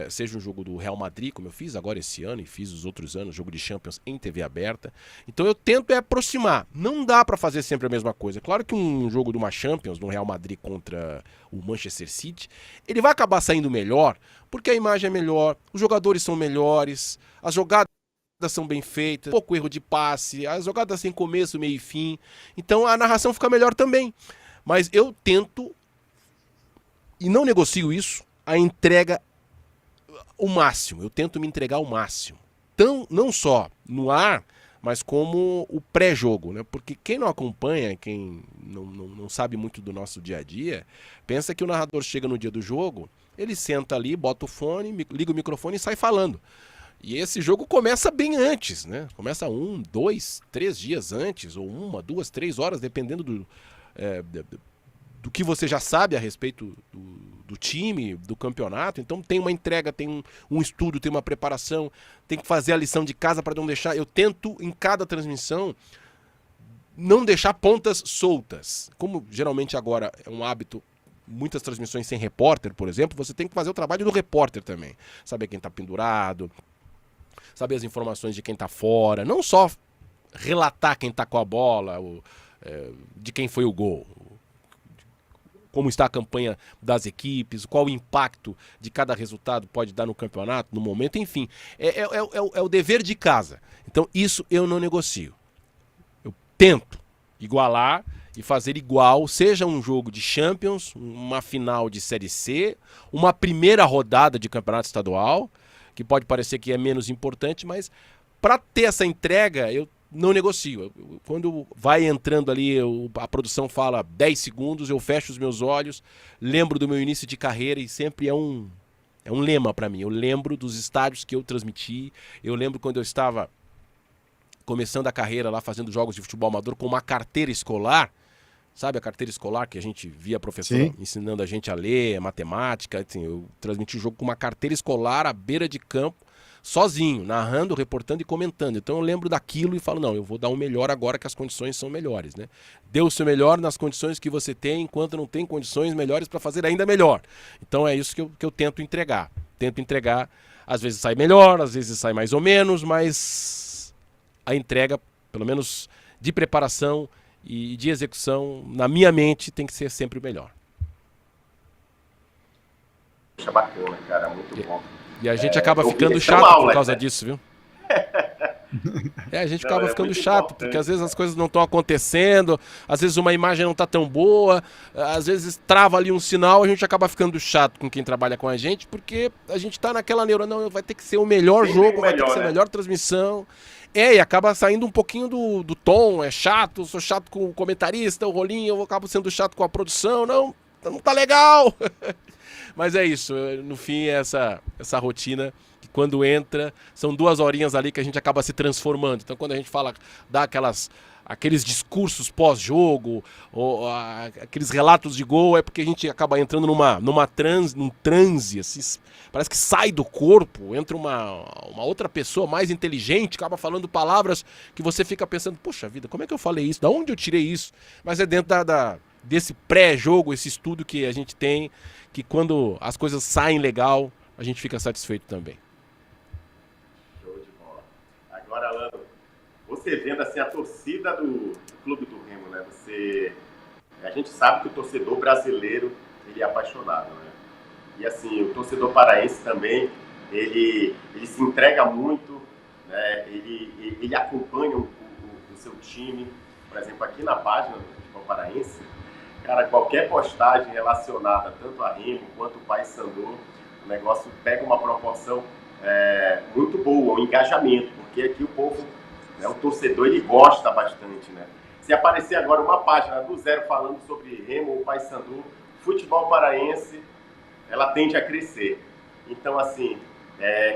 seja um jogo do Real Madrid, como eu fiz agora esse ano e fiz os outros anos, jogo de Champions em TV aberta. Então eu tento aproximar. Não dá para fazer sempre a mesma coisa. Claro que um jogo de uma Champions, no Real Madrid contra o Manchester City, ele vai acabar saindo melhor, porque a imagem é melhor, os jogadores são melhores, as jogadas são bem feitas, pouco erro de passe, as jogadas têm começo, meio e fim, então a narração fica melhor também. Mas eu tento, e não negocio isso, a entrega o máximo. Eu tento me entregar ao máximo, então, não só no ar, mas como o pré-jogo, né? Porque quem não acompanha, quem não sabe muito do nosso dia a dia, pensa que o narrador chega no dia do jogo, ele senta ali, bota o fone, liga o microfone e sai falando. E esse jogo começa bem antes, né? Começa 1, 2, 3 dias antes, ou 1, 2, 3 horas, dependendo do que você já sabe a respeito do time, do campeonato. Então tem uma entrega, tem um estudo, tem uma preparação, tem que fazer a lição de casa para não deixar. Eu tento, em cada transmissão, não deixar pontas soltas. Como geralmente agora é um hábito, muitas transmissões sem repórter, por exemplo, você tem que fazer o trabalho do repórter também. Saber quem está pendurado, saber as informações de quem está fora, não só relatar quem está com a bola, de quem foi o gol, como está a campanha das equipes, qual o impacto de cada resultado pode dar no campeonato, no momento, enfim. É o dever de casa. Então isso eu não negocio. Eu tento igualar e fazer igual, seja um jogo de Champions, uma final de Série C, uma primeira rodada de campeonato estadual, que pode parecer que é menos importante, mas para ter essa entrega, eu não negocio. Quando vai entrando ali, a produção fala 10 segundos, eu fecho os meus olhos, lembro do meu início de carreira e sempre é um lema para mim. Eu lembro dos estádios que eu transmiti, eu lembro quando eu estava começando a carreira lá, fazendo jogos de futebol amador com uma carteira escolar. Sabe a carteira escolar que a gente via a professora Sim. ensinando a gente a ler, matemática? Assim, eu transmiti o jogo com uma carteira escolar à beira de campo, sozinho, narrando, reportando e comentando. Então eu lembro daquilo e falo, não, eu vou dar o melhor agora que as condições são melhores, né? Dê o seu melhor nas condições que você tem, enquanto não tem condições melhores para fazer ainda melhor. Então é isso que eu tento entregar. Tento entregar, às vezes sai melhor, às vezes sai mais ou menos, mas a entrega, pelo menos de preparação e de execução, na minha mente, tem que ser sempre o melhor. Poxa, bacana, cara, muito bom. E a gente acaba eu ficando vi chato aula, por causa né? disso, viu? A gente Não, acaba é ficando muito chato, bom, porque às vezes as coisas não estão acontecendo, às vezes uma imagem não está tão boa, às vezes trava ali um sinal, a gente acaba ficando chato com quem trabalha com a gente, porque a gente está naquela neura, não, vai ter que ser o melhor Sempre jogo, o vai ter que melhor, ser a né? melhor transmissão. E acaba saindo um pouquinho do tom, é chato, sou chato com o comentarista, o rolinho, eu acabo sendo chato com a produção, não tá legal. Mas é isso, no fim é essa rotina que quando entra, são 2 horinhas ali que a gente acaba se transformando. Então quando a gente fala, dá aqueles discursos pós-jogo, ou aqueles relatos de gol, é porque a gente acaba entrando num transe, assim, parece que sai do corpo, entra uma outra pessoa mais inteligente, acaba falando palavras que você fica pensando, poxa vida, como é que eu falei isso? Da onde eu tirei isso? Mas é dentro desse pré-jogo, esse estudo que a gente tem, que quando as coisas saem legal, a gente fica satisfeito também. Show de bola. Agora, Alano, você vendo assim a torcida do Clube do Remo, né? A gente sabe que o torcedor brasileiro, ele é apaixonado, né? E assim, o torcedor paraense também, ele se entrega muito, né? Ele acompanha o seu time. Por exemplo, aqui na página do Futebol Paraense, cara, qualquer postagem relacionada tanto a Remo quanto o Paysandu, o negócio pega uma proporção muito boa, um engajamento, porque aqui o povo, né, o torcedor, ele gosta bastante, né? Se aparecer agora uma página do zero falando sobre Remo ou Paysandu, futebol paraense, ela tende a crescer. Então, assim,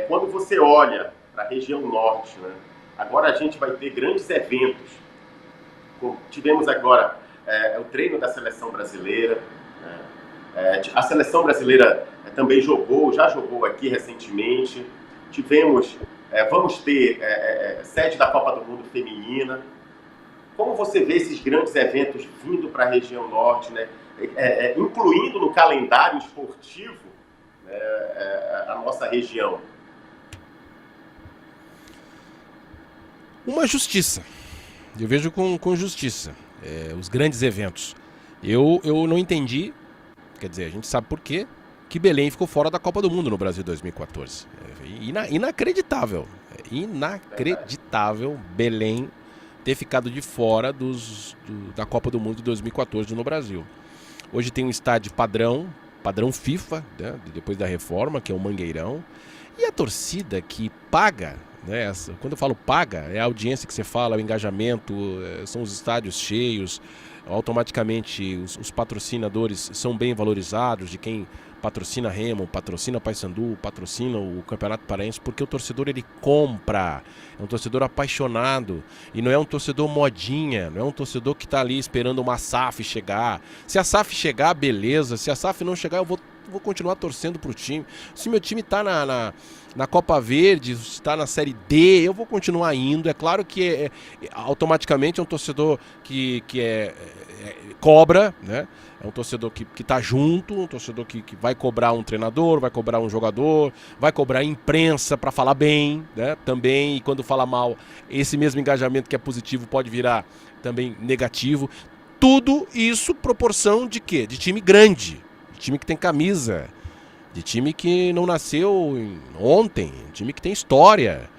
quando você olha para a região norte, né, agora a gente vai ter grandes eventos. Tivemos agora o treino da seleção brasileira, né? A seleção brasileira também já jogou aqui recentemente. Vamos ter sede da Copa do Mundo feminina. Como você vê esses grandes eventos vindo para a região norte, né? Incluindo no calendário esportivo, né, a nossa região? Uma justiça. Eu vejo com justiça os grandes eventos. Eu não entendi, quer dizer, a gente sabe por quê, que Belém ficou fora da Copa do Mundo no Brasil 2014. Inacreditável. Inacreditável Belém ter ficado de fora da Copa do Mundo de 2014 no Brasil. Hoje tem um estádio padrão FIFA, né, depois da reforma, que é o Mangueirão. E a torcida que paga né? Quando eu falo paga, é a audiência que você fala, o engajamento, são os estádios cheios, automaticamente os patrocinadores são bem valorizados, de quem patrocina Remo, patrocina Paysandu, patrocina o Campeonato Paraense, porque o torcedor ele compra, é um torcedor apaixonado, e não é um torcedor modinha, não é um torcedor que está ali esperando uma SAF chegar. Se a SAF chegar, beleza, se a SAF não chegar, eu vou continuar torcendo pro time. Se meu time está na Copa Verde, está na Série D, eu vou continuar indo. É claro que automaticamente é um torcedor que cobra, né? É um torcedor que está junto, um torcedor que vai cobrar um treinador, vai cobrar um jogador, vai cobrar a imprensa para falar bem, né? Também, e quando fala mal, esse mesmo engajamento que é positivo pode virar também negativo. Tudo isso proporção de quê? De time grande, de time que tem camisa, de time que não nasceu ontem, time que tem história.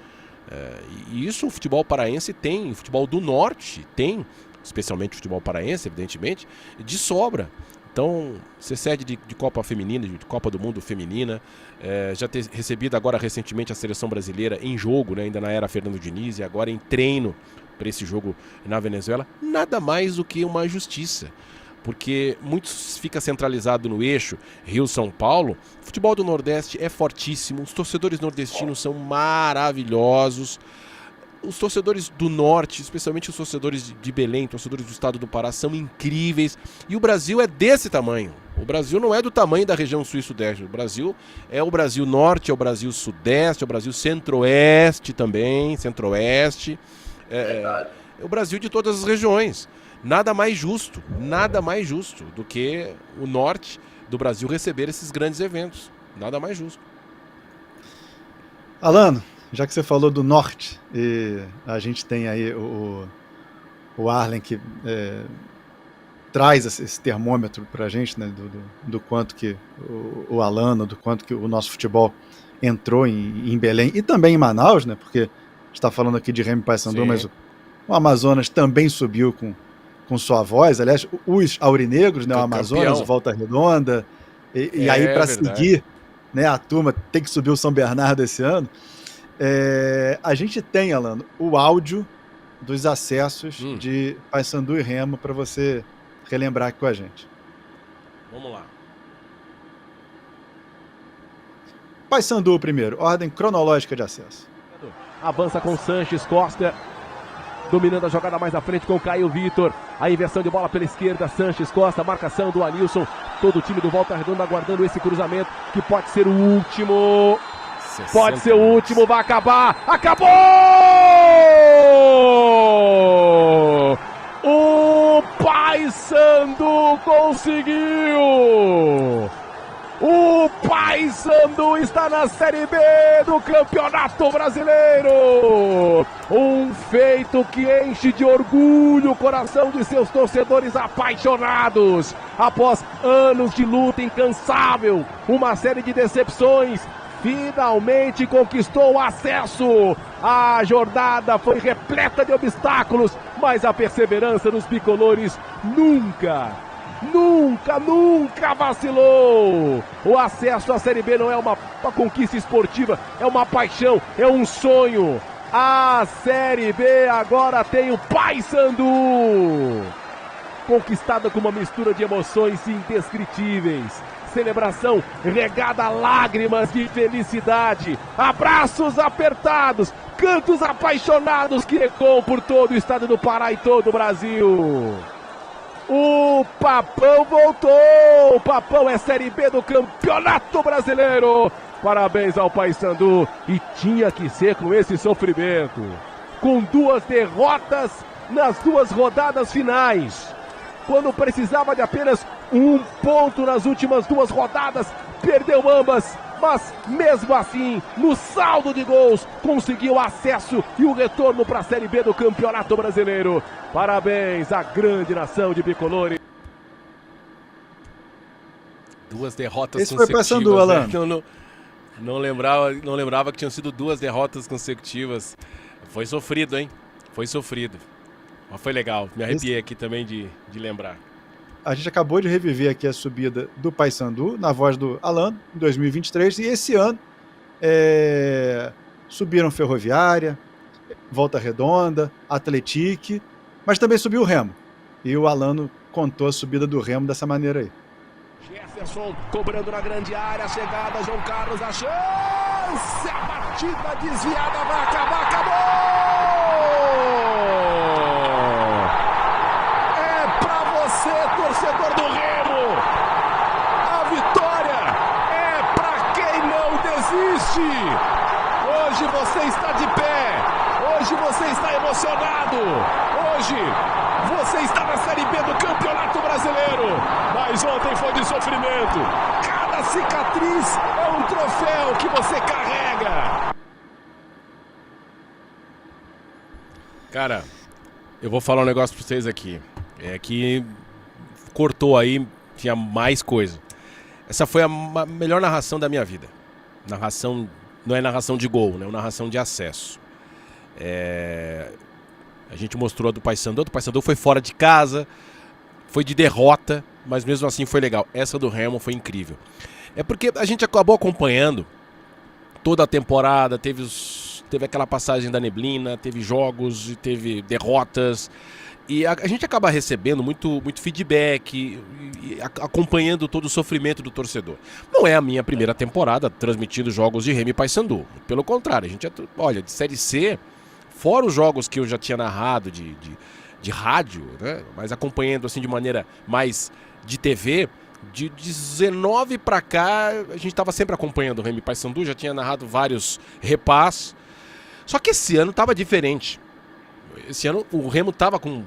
E isso o futebol paraense tem, o futebol do norte tem, especialmente o futebol paraense, evidentemente, de sobra. Então, você cede de Copa Feminina, de Copa do Mundo Feminina, já ter recebido agora recentemente a seleção brasileira em jogo, né, ainda na era Fernando Diniz, e agora em treino para esse jogo na Venezuela, nada mais do que uma justiça. Porque muito fica centralizado no eixo Rio-São Paulo. O futebol do Nordeste é fortíssimo, os torcedores nordestinos são maravilhosos. Os torcedores do Norte, especialmente os torcedores de Belém, torcedores do estado do Pará, são incríveis. E o Brasil é desse tamanho. O Brasil não é do tamanho da região sul e sudeste. O Brasil é o Brasil Norte, é o Brasil Sudeste, é o Brasil Centro-Oeste também, Centro-Oeste. É o Brasil de todas as regiões. Nada mais justo do que o Norte do Brasil receber esses grandes eventos. Nada mais justo. Alano, já que você falou do Norte, e a gente tem aí o Arlen que traz esse termômetro para a gente, né, do quanto que o Alano, do quanto que o nosso futebol entrou em Belém e também em Manaus, né, porque a gente está falando aqui de Remo e Paysandu, mas o Amazonas também subiu com sua voz. Aliás, os aurinegros, né, o Amazonas, campeão. o Volta Redonda, e aí para seguir, né, a turma tem que subir o São Bernardo esse ano. A gente tem, Alano, o áudio dos acessos de Paysandu e Remo para você relembrar aqui com a gente. Vamos lá. Paysandu primeiro, ordem cronológica de acesso. Avança com Sanches Costa, dominando a jogada mais à frente com o Caio Vitor. A inversão de bola pela esquerda, Sanches Costa, marcação do Anilson. Todo o time do Volta Redonda aguardando esse cruzamento, que pode ser o último. Pode ser o último, vai acabar. Acabou! O Paysandu conseguiu! O Paysandu está na Série B do Campeonato Brasileiro. Um feito que enche de orgulho o coração de seus torcedores apaixonados. Após anos de luta incansável, uma série de decepções, finalmente conquistou o acesso. A jornada foi repleta de obstáculos, mas a perseverança dos bicolores nunca vacilou. O acesso à Série B não é uma conquista esportiva, é uma paixão, é um sonho. A Série B agora tem o Paysandu, conquistada com uma mistura de emoções indescritíveis. Celebração regada a lágrimas de felicidade, abraços apertados, cantos apaixonados que ecoam por todo o estado do Pará e todo o Brasil. O Papão voltou! O Papão é Série B do Campeonato Brasileiro! Parabéns ao Paysandu, e tinha que ser com esse sofrimento. Com 2 derrotas nas 2 rodadas finais. Quando precisava de apenas 1 ponto nas últimas 2 rodadas, perdeu ambas. Mas mesmo assim, no saldo de gols, conseguiu acesso e o retorno para a Série B do Campeonato Brasileiro. Parabéns à grande nação de bicolores. 2 derrotas esse consecutivas. Esse foi Paysandu, Alano. Não lembrava que tinham sido 2 derrotas consecutivas. Foi sofrido, hein? Foi sofrido. Mas foi legal. Me arrepiei aqui também de lembrar. A gente acabou de reviver aqui a subida do Paysandu, na voz do Alano, em 2023. E esse ano, Subiram Ferroviária, Volta Redonda, Atletique, mas também subiu o Remo. E o Alano contou a subida do Remo dessa maneira aí. Jefferson cobrando na grande área, chegada, João Carlos, a chance, a batida desviada, vai acabar, acabou! É pra você, torcedor do Remo, a vitória é pra quem não desiste. Hoje você está de pé, hoje você está emocionado, hoje você está na Série B do Campeonato Brasileiro, mas ontem foi de sofrimento. Cada cicatriz é um troféu que você carrega. Cara, eu vou falar um negócio pra vocês aqui. É que cortou aí, tinha mais coisa. Essa foi a melhor narração da minha vida. Narração, não é narração de gol, né? É uma narração de acesso. A gente mostrou a do Paysandu. A do Paysandu foi fora de casa, foi de derrota, mas mesmo assim foi legal. Essa do Remo foi incrível. É porque a gente acabou acompanhando toda a temporada, teve aquela passagem da neblina, teve jogos e teve derrotas. E a gente acaba recebendo muito feedback e acompanhando todo o sofrimento do torcedor. Não é a minha primeira temporada transmitindo jogos de Remo e Paysandu. Pelo contrário, a gente, olha, de Série C, fora os jogos que eu já tinha narrado de rádio, né, mas acompanhando assim de maneira mais de TV, de 19 para cá, a gente estava sempre acompanhando o Remo e Paysandu, já tinha narrado vários repás. Só que esse ano estava diferente. Esse ano o Remo estava com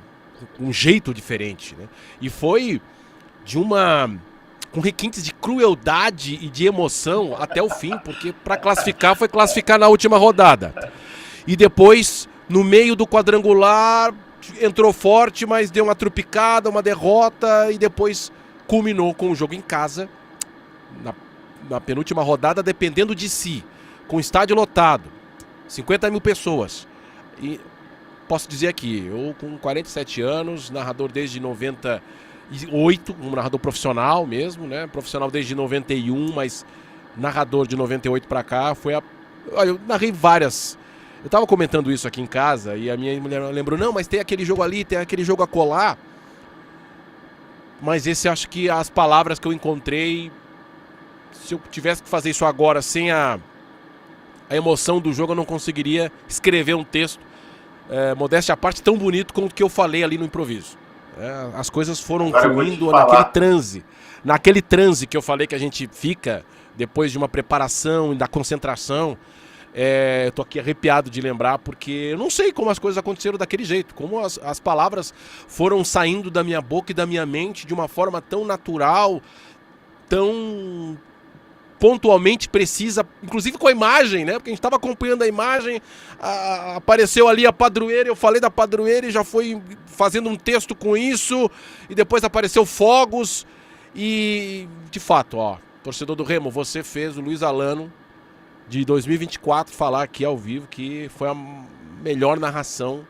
um jeito diferente, né? E foi com requintes de crueldade e de emoção até o fim, porque para classificar foi classificar na última rodada. E depois, no meio do quadrangular, entrou forte, mas deu uma trupicada, uma derrota, e depois culminou com o jogo em casa, na penúltima rodada, dependendo de si, com o estádio lotado, 50 mil pessoas. E posso dizer aqui, eu com 47 anos, narrador desde 98, um narrador profissional mesmo, né? Profissional desde 91, mas narrador de 98 para cá, olha, eu narrei várias. Eu tava comentando isso aqui em casa e a minha mulher lembrou, não, mas tem aquele jogo ali, tem aquele jogo acolá. Mas esse, acho que as palavras que eu encontrei, se eu tivesse que fazer isso agora sem a emoção do jogo, eu não conseguiria escrever um texto, modéstia à parte, tão bonito quanto o que eu falei ali no improviso. As coisas foram fluindo naquele transe que eu falei que a gente fica depois de uma preparação e da concentração. Eu tô aqui arrepiado de lembrar, porque eu não sei como as coisas aconteceram daquele jeito, como as palavras foram saindo da minha boca e da minha mente de uma forma tão natural, tão pontualmente precisa, inclusive com a imagem, né? Porque a gente estava acompanhando a imagem, apareceu ali a padroeira, eu falei da padroeira e já foi fazendo um texto com isso, e depois apareceu fogos, e de fato, ó, torcedor do Remo, você fez o Luiz Alano de 2024 falar aqui ao vivo que foi a melhor narração,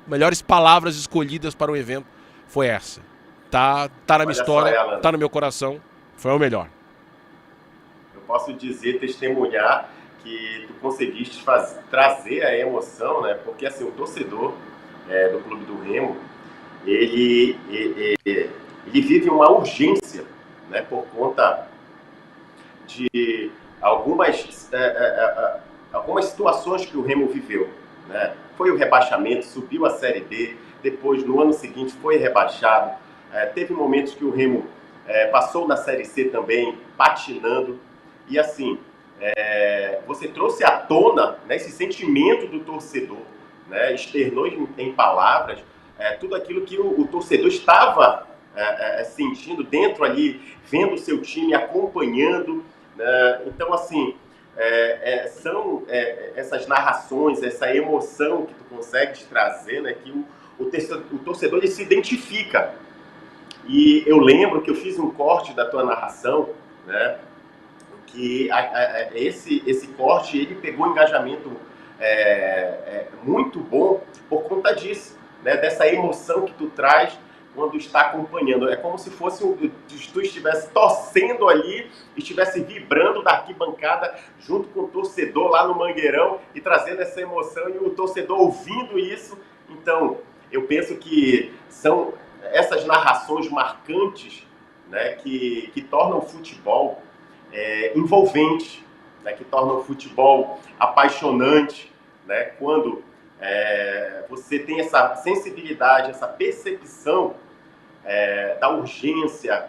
melhores palavras escolhidas para o evento foi essa. Tá na minha história, tá no meu coração, foi o melhor. Eu posso dizer, testemunhar que tu conseguiste trazer a emoção, né? Porque assim, o torcedor do Clube do Remo, ele vive uma urgência, né? Por conta de algumas situações que o Remo viveu, né? Foi o rebaixamento, subiu a Série D, depois no ano seguinte foi rebaixado, teve momentos que o Remo passou na Série C também, patinando, e assim, você trouxe à tona, né, esse sentimento do torcedor, né, externou em palavras tudo aquilo que o torcedor estava sentindo dentro ali, vendo o seu time, acompanhando. Então, assim, são essas narrações, essa emoção que tu consegues trazer, né, que o torcedor ele se identifica. E eu lembro que eu fiz um corte da tua narração, né, que esse corte ele pegou um engajamento muito bom por conta disso, né, dessa emoção que tu traz quando está acompanhando. É como se fosse tu estivesse torcendo ali, estivesse vibrando da arquibancada junto com o torcedor lá no Mangueirão e trazendo essa emoção e o torcedor ouvindo isso. Então, eu penso que são essas narrações marcantes, né, que tornam o futebol envolvente, né, que tornam o futebol apaixonante, né, quando você tem essa sensibilidade, essa percepção da urgência,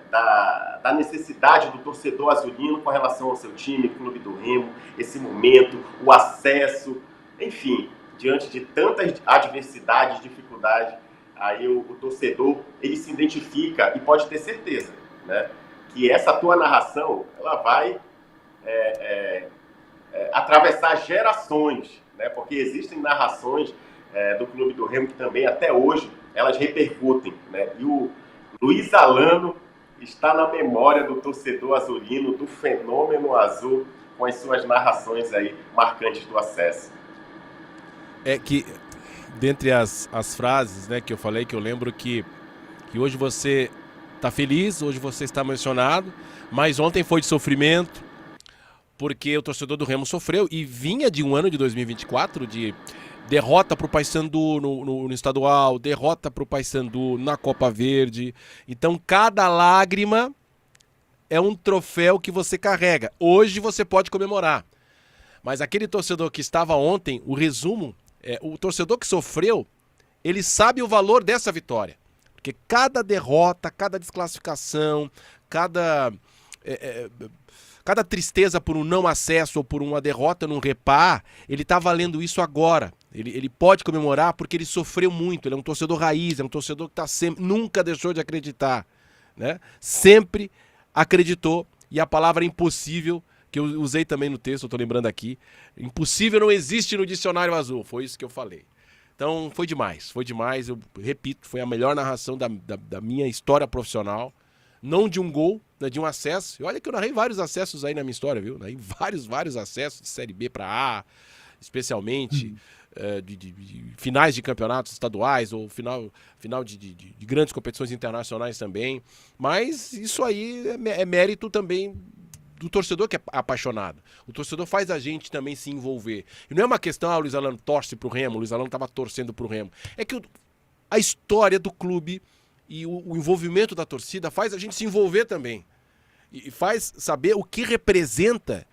da necessidade do torcedor azulino com relação ao seu time, Clube do Remo, esse momento, o acesso, enfim, diante de tantas adversidades, dificuldades, aí o torcedor, ele se identifica e pode ter certeza, né, que essa tua narração, ela vai atravessar gerações, né, porque existem narrações do Clube do Remo que também, até hoje, elas repercutem, né, e o Luiz Alano está na memória do torcedor azulino, do fenômeno azul, com as suas narrações aí marcantes do acesso. É que, dentre as frases, né, que eu falei, que eu lembro que hoje você está feliz, hoje você está emocionado, mas ontem foi de sofrimento, porque o torcedor do Remo sofreu e vinha de um ano de 2024 de derrota para o Paysandu no estadual, derrota para o Paysandu na Copa Verde. Então, cada lágrima é um troféu que você carrega. Hoje você pode comemorar. Mas aquele torcedor que estava ontem, o resumo, o torcedor que sofreu, ele sabe o valor dessa vitória. Porque cada derrota, cada desclassificação, cada tristeza por um não acesso ou por uma derrota num repá, ele está valendo isso agora. Ele pode comemorar porque ele sofreu muito. Ele é um torcedor raiz, é um torcedor que tá sempre, nunca deixou de acreditar, né? Sempre acreditou. E a palavra impossível, que eu usei também no texto, eu estou lembrando aqui, impossível não existe no dicionário azul. Foi isso que eu falei. Então foi demais, eu repito, foi a melhor narração da minha história profissional. Não de um gol, né, de um acesso. E olha que eu narrei vários acessos aí na minha história, viu? Narrei vários acessos de Série B para A, especialmente de finais de campeonatos estaduais ou final de grandes competições internacionais também. Mas isso aí é mérito também do torcedor que é apaixonado. O torcedor faz a gente também se envolver. E não é uma questão, o Luiz Alano torce pro Remo, o Luiz Alano estava torcendo pro Remo. É que a história do clube e o envolvimento da torcida faz a gente se envolver também. E faz saber o que representa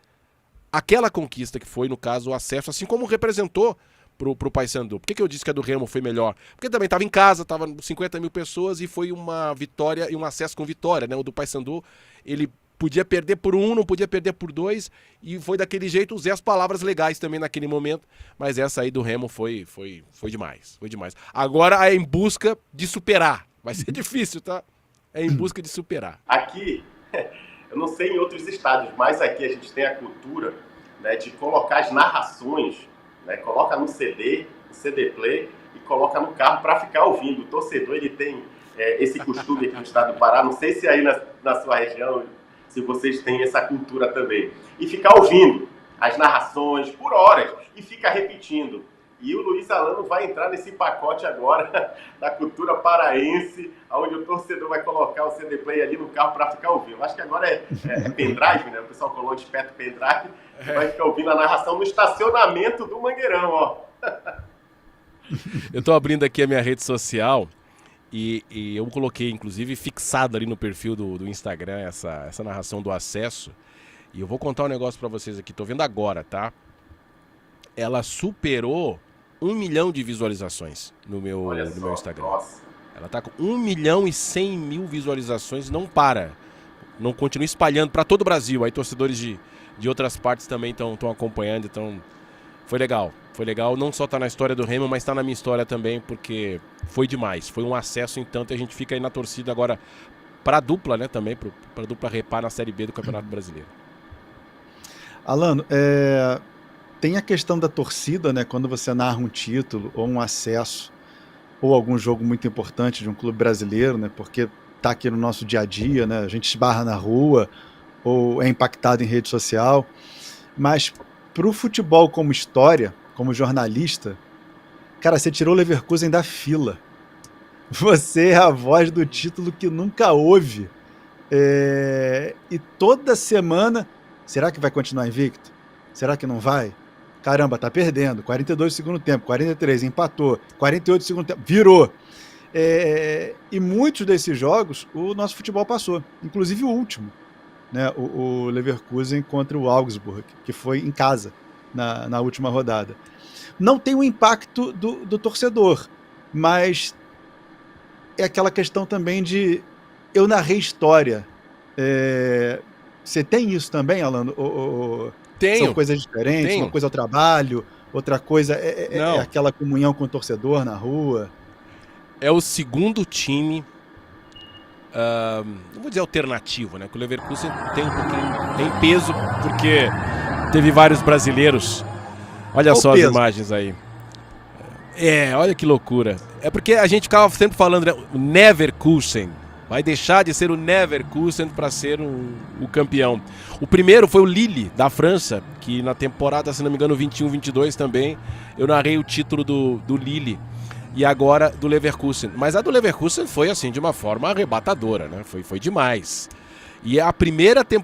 aquela conquista que foi, no caso, o acesso, assim como representou pro Paysandu. Por que eu disse que a do Remo foi melhor? Porque também estava em casa, estava 50 mil pessoas e foi uma vitória e um acesso com vitória, né? O do Paysandu, ele podia perder por 1, não podia perder por 2 e foi daquele jeito, usei as palavras legais também naquele momento, mas essa aí do Remo foi demais, foi demais. Agora é em busca de superar. Vai ser difícil, tá? É em busca de superar. Aqui, eu não sei em outros estados, mas aqui a gente tem a cultura, né, de colocar as narrações, né, coloca no CD, no CD Play e coloca no carro para ficar ouvindo. O torcedor, ele tem esse costume aqui no estado do Pará, não sei se aí na sua região, se vocês têm essa cultura também. E ficar ouvindo as narrações por horas e fica repetindo. E o Luiz Alano vai entrar nesse pacote agora da cultura paraense, onde o torcedor vai colocar o CD Play ali no carro para ficar ouvindo. Eu acho que agora é pendrive, né? O pessoal colou de perto pendrive e vai ficar ouvindo a narração no estacionamento do Mangueirão, ó. Eu estou abrindo aqui a minha rede social e eu coloquei, inclusive, fixado ali no perfil do Instagram essa narração do acesso. E eu vou contar um negócio para vocês aqui. Tô vendo agora, tá? Ela superou 1 milhão de visualizações no meu Instagram. Nossa. Ela tá com 1.100.000 visualizações, não para. Não continua espalhando para todo o Brasil. Aí torcedores de outras partes também estão acompanhando. Então foi legal. Foi legal. Não só tá na história do Remo, mas tá na minha história também, porque foi demais. Foi um acesso, então, e a gente fica aí na torcida agora pra dupla, né, também, pra dupla repar na Série B do Campeonato Brasileiro. Alano, tem a questão da torcida, né? Quando você narra um título ou um acesso ou algum jogo muito importante de um clube brasileiro, né? Porque tá aqui no nosso dia a dia, né? A gente esbarra na rua ou é impactado em rede social. Mas pro futebol como história, como jornalista, cara, você tirou o Leverkusen da fila. Você é a voz do título que nunca houve. E toda semana, será que vai continuar invicto? Será que não vai? Caramba, tá perdendo. 42 segundo tempo, 43, empatou. 48 segundo tempo, virou. E muitos desses jogos o nosso futebol passou, inclusive o último, né? O Leverkusen contra o Augsburg, que foi em casa na última rodada. Não tem o impacto do torcedor, mas é aquela questão também de eu narrei história. Você tem isso também, Alan? Tenho. São coisas diferentes, Tenho. Uma coisa é o trabalho, outra coisa é aquela comunhão com o torcedor na rua. É o segundo time, não vou dizer alternativo, né? Que o Leverkusen tem um pouquinho, tem peso, porque teve vários brasileiros. Olha só as imagens aí. Olha que loucura. É porque a gente ficava sempre falando, né? O Neverkusen vai deixar de ser o Neverkusen para ser o campeão. O primeiro foi o Lille, da França, que na temporada, se não me engano, 21-22 também, eu narrei o título do Lille. E agora do Leverkusen. Mas a do Leverkusen foi assim, de uma forma arrebatadora, né? Foi demais. E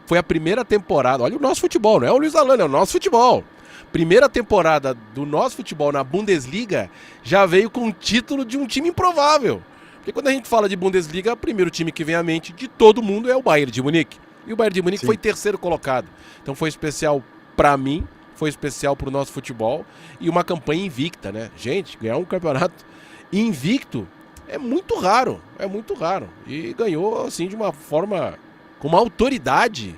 foi a primeira temporada. Olha o nosso futebol, não é o Luiz Alano, é o nosso futebol. Primeira temporada do nosso futebol na Bundesliga já veio com o título de um time improvável. Porque quando a gente fala de Bundesliga, o primeiro time que vem à mente de todo mundo é o Bayern de Munique. E o Bayern de Munique foi terceiro colocado. Então foi especial para mim, foi especial para o nosso futebol. E uma campanha invicta, né? Gente, ganhar um campeonato invicto é muito raro. E ganhou assim de uma forma, com uma autoridade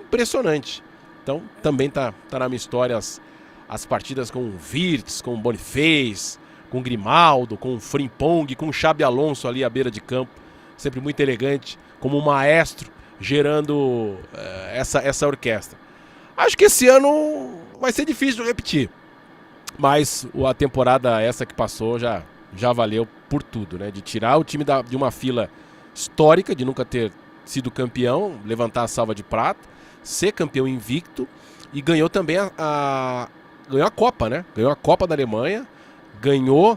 impressionante. Então também tá na minha história as partidas com o Wirtz, com o Boniface, com o Grimaldo, com o Frimpong, com o Xabi Alonso ali à beira de campo. Sempre muito elegante, como um maestro, gerando essa orquestra. Acho que esse ano vai ser difícil de repetir. Mas a temporada essa que passou já valeu por tudo, né? De tirar o time de uma fila histórica, de nunca ter sido campeão, levantar a salva de prata, ser campeão invicto e ganhou também ganhou a Copa, né? Ganhou a Copa da Alemanha, ganhou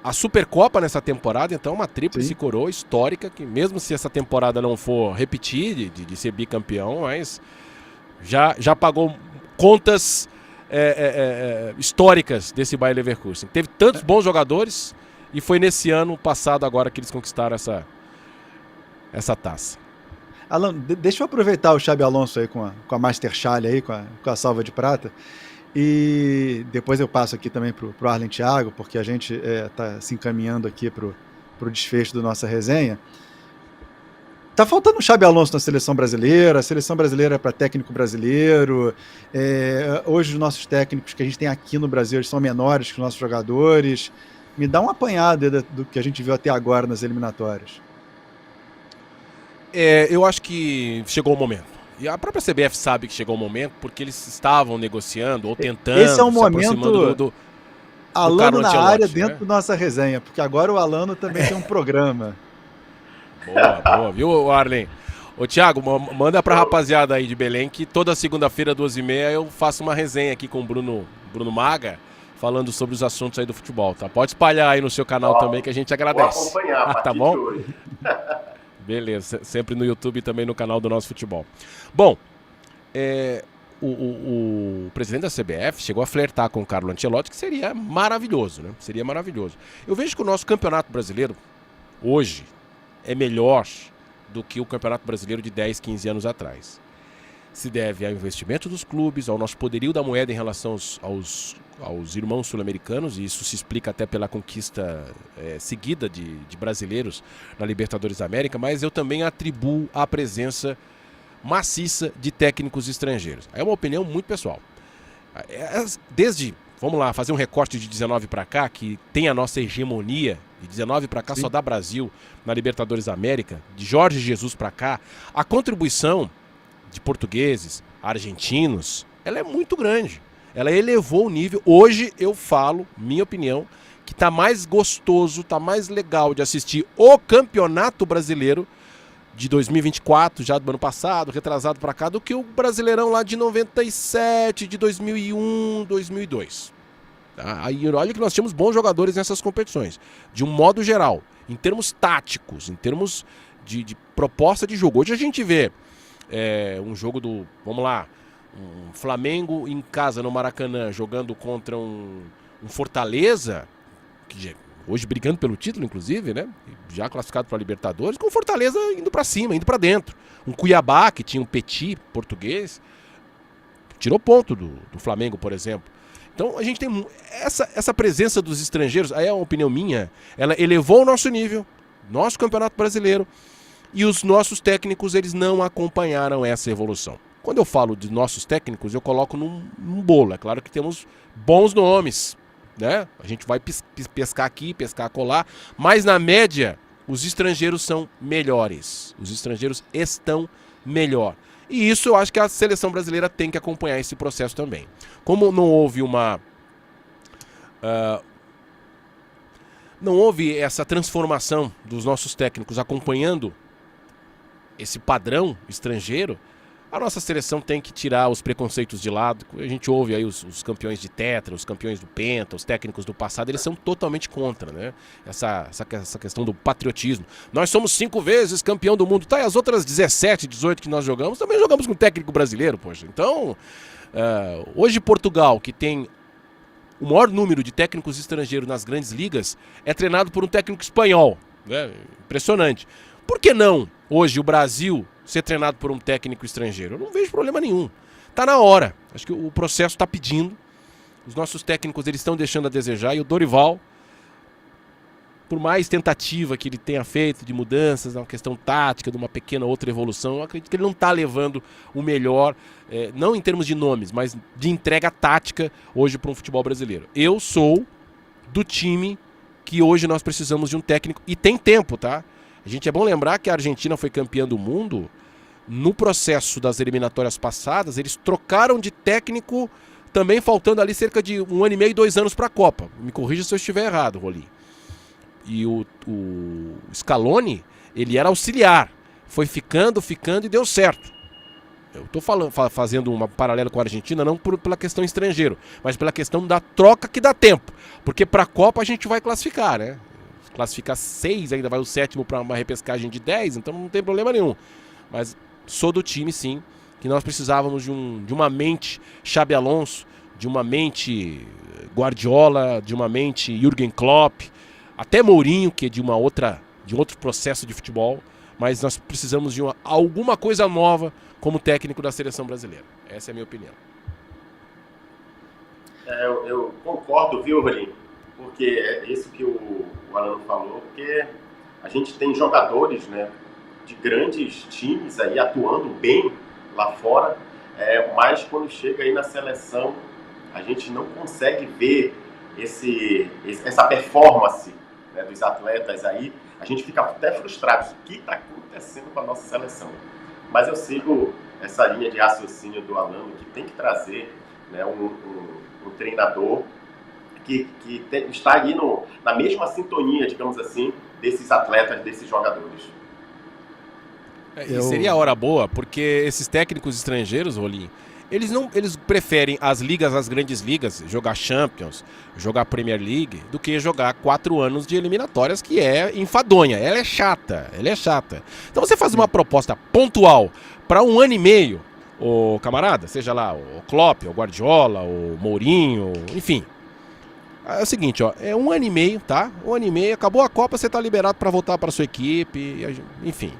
a Supercopa nessa temporada, então uma tríplice coroa histórica, que mesmo se essa temporada não for repetir, de ser bicampeão, mas já pagou contas históricas desse Bayer Leverkusen. Teve tantos bons jogadores e foi nesse ano passado agora que eles conquistaram essa taça. Alan, deixa eu aproveitar o Xabi Alonso aí com a Master Chale aí, com a salva de prata. E depois eu passo aqui também pro Arlen Thiago, porque a gente está se encaminhando aqui pro desfecho da nossa resenha. Tá faltando o Xabi Alonso na seleção brasileira, a seleção brasileira é para técnico brasileiro. Hoje os nossos técnicos que a gente tem aqui no Brasil eles são menores que os nossos jogadores. Me dá uma apanhada do que a gente viu até agora nas eliminatórias. Eu acho que chegou o momento. E a própria CBF sabe que chegou o momento, porque eles estavam negociando ou tentando. Esse é um momento do Alano na área né? dentro da nossa resenha, porque agora o Alano também tem um programa. Boa, viu, Arlen? Ô, Thiago, manda pra rapaziada aí de Belém que toda segunda-feira, 2h30, eu faço uma resenha aqui com o Bruno Maga, falando sobre os assuntos aí do futebol, tá? Pode espalhar aí no seu canal também, que a gente agradece. Vou acompanhar, tá bom? hoje. Beleza, sempre no YouTube e também no canal do Nosso Futebol. Bom, o presidente da CBF chegou a flertar com o Carlo Ancelotti, que seria maravilhoso, né? Seria maravilhoso. Eu vejo que o nosso campeonato brasileiro, hoje, é melhor do que o campeonato brasileiro de 10, 15 anos atrás. Se deve ao investimento dos clubes, ao nosso poderio da moeda em relação aos irmãos sul-americanos, e isso se explica até pela conquista seguida de brasileiros na Libertadores da América, mas eu também atribuo a presença maciça de técnicos estrangeiros. É uma opinião muito pessoal. Desde, vamos lá, fazer um recorte de 19 para cá, que tem a nossa hegemonia, de 19 para cá só dá Brasil na Libertadores da América, de Jorge Jesus para cá, a contribuição de portugueses, argentinos, ela é muito grande. Ela elevou o nível. Hoje eu falo, minha opinião, que tá mais gostoso, tá mais legal de assistir o Campeonato Brasileiro de 2024, já do ano passado, retrasado para cá, do que o Brasileirão lá de 97, de 2001, 2002. Tá? Aí olha que nós tínhamos bons jogadores nessas competições, de um modo geral. em termos táticos, em termos de proposta de jogo. Hoje a gente vê um jogo vamos lá, um Flamengo em casa no Maracanã jogando contra um Fortaleza, que hoje brigando pelo título, inclusive, né? Já classificado para a Libertadores, com o Fortaleza indo para cima, indo para dentro. Um Cuiabá, que tinha um Petit português, tirou ponto do Flamengo, por exemplo. Então a gente tem essa presença dos estrangeiros, aí é uma opinião minha, ela elevou o nosso nível, nosso Campeonato Brasileiro, e os nossos técnicos, eles não acompanharam essa evolução. Quando eu falo de nossos técnicos, eu coloco num bolo. É claro que temos bons nomes, né? A gente vai pescar aqui, pescar acolá, mas na média, os estrangeiros são melhores. Os estrangeiros estão melhor. E isso eu acho que a seleção brasileira tem que acompanhar esse processo também. Como não houve não houve essa transformação dos nossos técnicos acompanhando esse padrão estrangeiro, a nossa seleção tem que tirar os preconceitos de lado. A gente ouve aí os campeões de tetra, os campeões do penta, os técnicos do passado, eles são totalmente contra, né? Essa questão do patriotismo. Nós somos 5 vezes campeão do mundo. Tá, e as outras 17, 18 que nós jogamos, também jogamos com técnico brasileiro, poxa. Então, hoje Portugal, que tem o maior número de técnicos estrangeiros nas grandes ligas, é treinado por um técnico espanhol, né? Impressionante. Por que não, hoje, o Brasil ser treinado por um técnico estrangeiro? Eu não vejo problema nenhum. Tá na hora. Acho que o processo está pedindo. Os nossos técnicos, eles estão deixando a desejar. E o Dorival, por mais tentativa que ele tenha feito de mudanças, uma questão tática, de uma pequena outra evolução, eu acredito que ele não está levando o melhor, não em termos de nomes, mas de entrega tática hoje para um futebol brasileiro. Eu sou do time que hoje nós precisamos de um técnico. E tem tempo, tá? É bom lembrar que a Argentina foi campeã do mundo. No processo das eliminatórias passadas, eles trocaram de técnico, também faltando ali cerca de 1 ano e meio, 2 anos para a Copa. Me corrija se eu estiver errado, Rolim. E o Scaloni, ele era auxiliar. Foi ficando e deu certo. Eu estou fazendo uma paralela com a Argentina, não pela questão estrangeiro, mas pela questão da troca que dá tempo. Porque para a Copa a gente vai classificar, né? Classificar 6, ainda vai o 7º para uma repescagem de 10, então não tem problema nenhum. Mas sou do time, sim, que nós precisávamos de uma mente Xabi Alonso, de uma mente Guardiola, de uma mente Jürgen Klopp, até Mourinho, que é de outro processo de futebol, mas nós precisamos de alguma coisa nova como técnico da seleção brasileira. Essa é a minha opinião. Eu concordo, viu, Rolim? Porque é isso que o Alano falou, porque a gente tem jogadores, né, de grandes times aí atuando bem lá fora, mas quando chega aí na seleção, a gente não consegue ver essa performance, né, dos atletas aí. A gente fica até frustrado. O que está acontecendo com a nossa seleção? Mas eu sigo essa linha de raciocínio do Alano, que tem que trazer, né, um treinador que está ali na mesma sintonia, digamos assim, desses atletas, desses jogadores. E seria a hora boa, porque esses técnicos estrangeiros, Rolim, eles preferem as grandes ligas, jogar Champions, jogar Premier League, do que jogar 4 anos de eliminatórias, que é enfadonha, ela é chata. Então você faz uma proposta pontual para 1 ano e meio, o camarada, seja lá o Klopp, o Guardiola, o Mourinho, enfim. É o seguinte, ó, é 1 ano e meio, tá? 1 ano e meio, acabou a Copa, você tá liberado para voltar para sua equipe, enfim.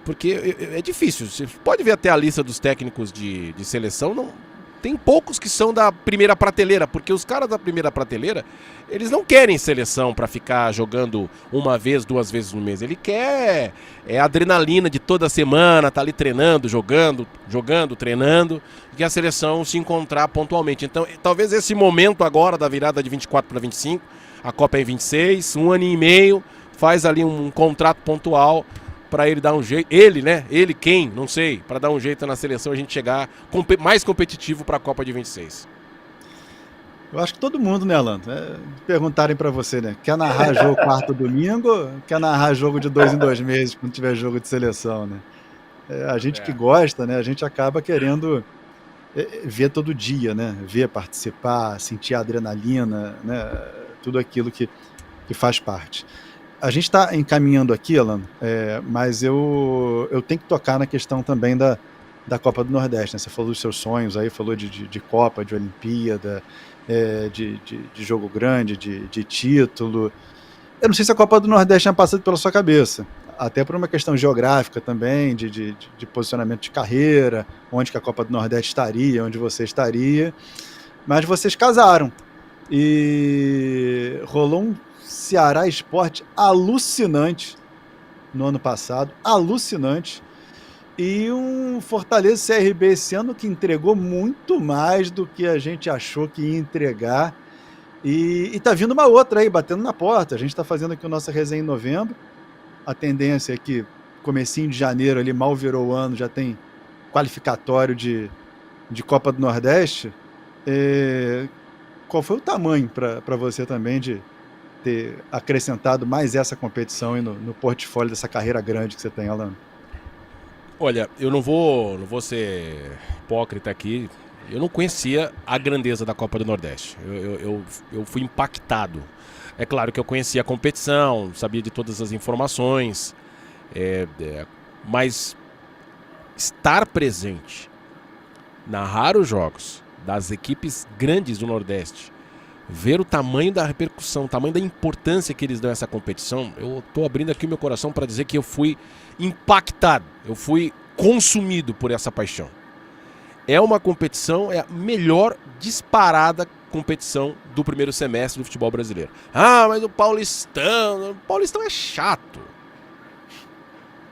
Porque é difícil, você pode ver até a lista dos técnicos de seleção, tem poucos que são da primeira prateleira, porque os caras da primeira prateleira, eles não querem seleção para ficar jogando 1 vez, 2 vezes no mês. Ele quer adrenalina de toda semana, tá ali treinando, jogando, treinando, e a seleção se encontrar pontualmente. Então, talvez esse momento agora da virada de 24 para 25, a Copa é em 26, 1 ano e meio, faz ali um contrato pontual para ele dar um jeito, ele quem, não sei, para dar um jeito na seleção, a gente chegar mais competitivo para a Copa de 26. Eu acho que todo mundo, né, Alano? Perguntarem para você, né? Quer narrar jogo quarto domingo? Quer narrar jogo de 2 em 2 meses quando tiver jogo de seleção, né? A gente que gosta, né? A gente acaba querendo ver todo dia, né? Ver, participar, sentir a adrenalina, né? Tudo aquilo que faz parte. A gente está encaminhando aqui, Alan, mas eu tenho que tocar na questão também da Copa do Nordeste, né? Você falou dos seus sonhos aí, falou de Copa, de Olimpíada, de jogo grande, de título. Eu não sei se a Copa do Nordeste tinha passado pela sua cabeça, até por uma questão geográfica também, de posicionamento de carreira, onde que a Copa do Nordeste estaria, onde você estaria, mas vocês casaram e rolou um Ceará Sport alucinante no ano passado, alucinante, e um Fortaleza CRB esse ano que entregou muito mais do que a gente achou que ia entregar. E tá vindo uma outra aí, batendo na porta. A gente tá fazendo aqui a nossa resenha em novembro. A tendência é que comecinho de janeiro ali, mal virou o ano, já tem qualificatório de Copa do Nordeste. Qual foi o tamanho para você também de ter acrescentado mais essa competição aí no portfólio dessa carreira grande que você tem, Alan? Olha, eu não vou ser hipócrita aqui. Eu não conhecia a grandeza da Copa do Nordeste. Eu fui impactado. É claro que eu conhecia a competição, sabia de todas as informações, mas estar presente, narrar os jogos das equipes grandes do Nordeste, ver o tamanho da repercussão, o tamanho da importância que eles dão a essa competição, eu estou abrindo aqui o meu coração para dizer que eu fui impactado, eu fui consumido por essa paixão. É uma competição, é a melhor disparada competição do primeiro semestre do futebol brasileiro. Ah, mas o Paulistão é chato.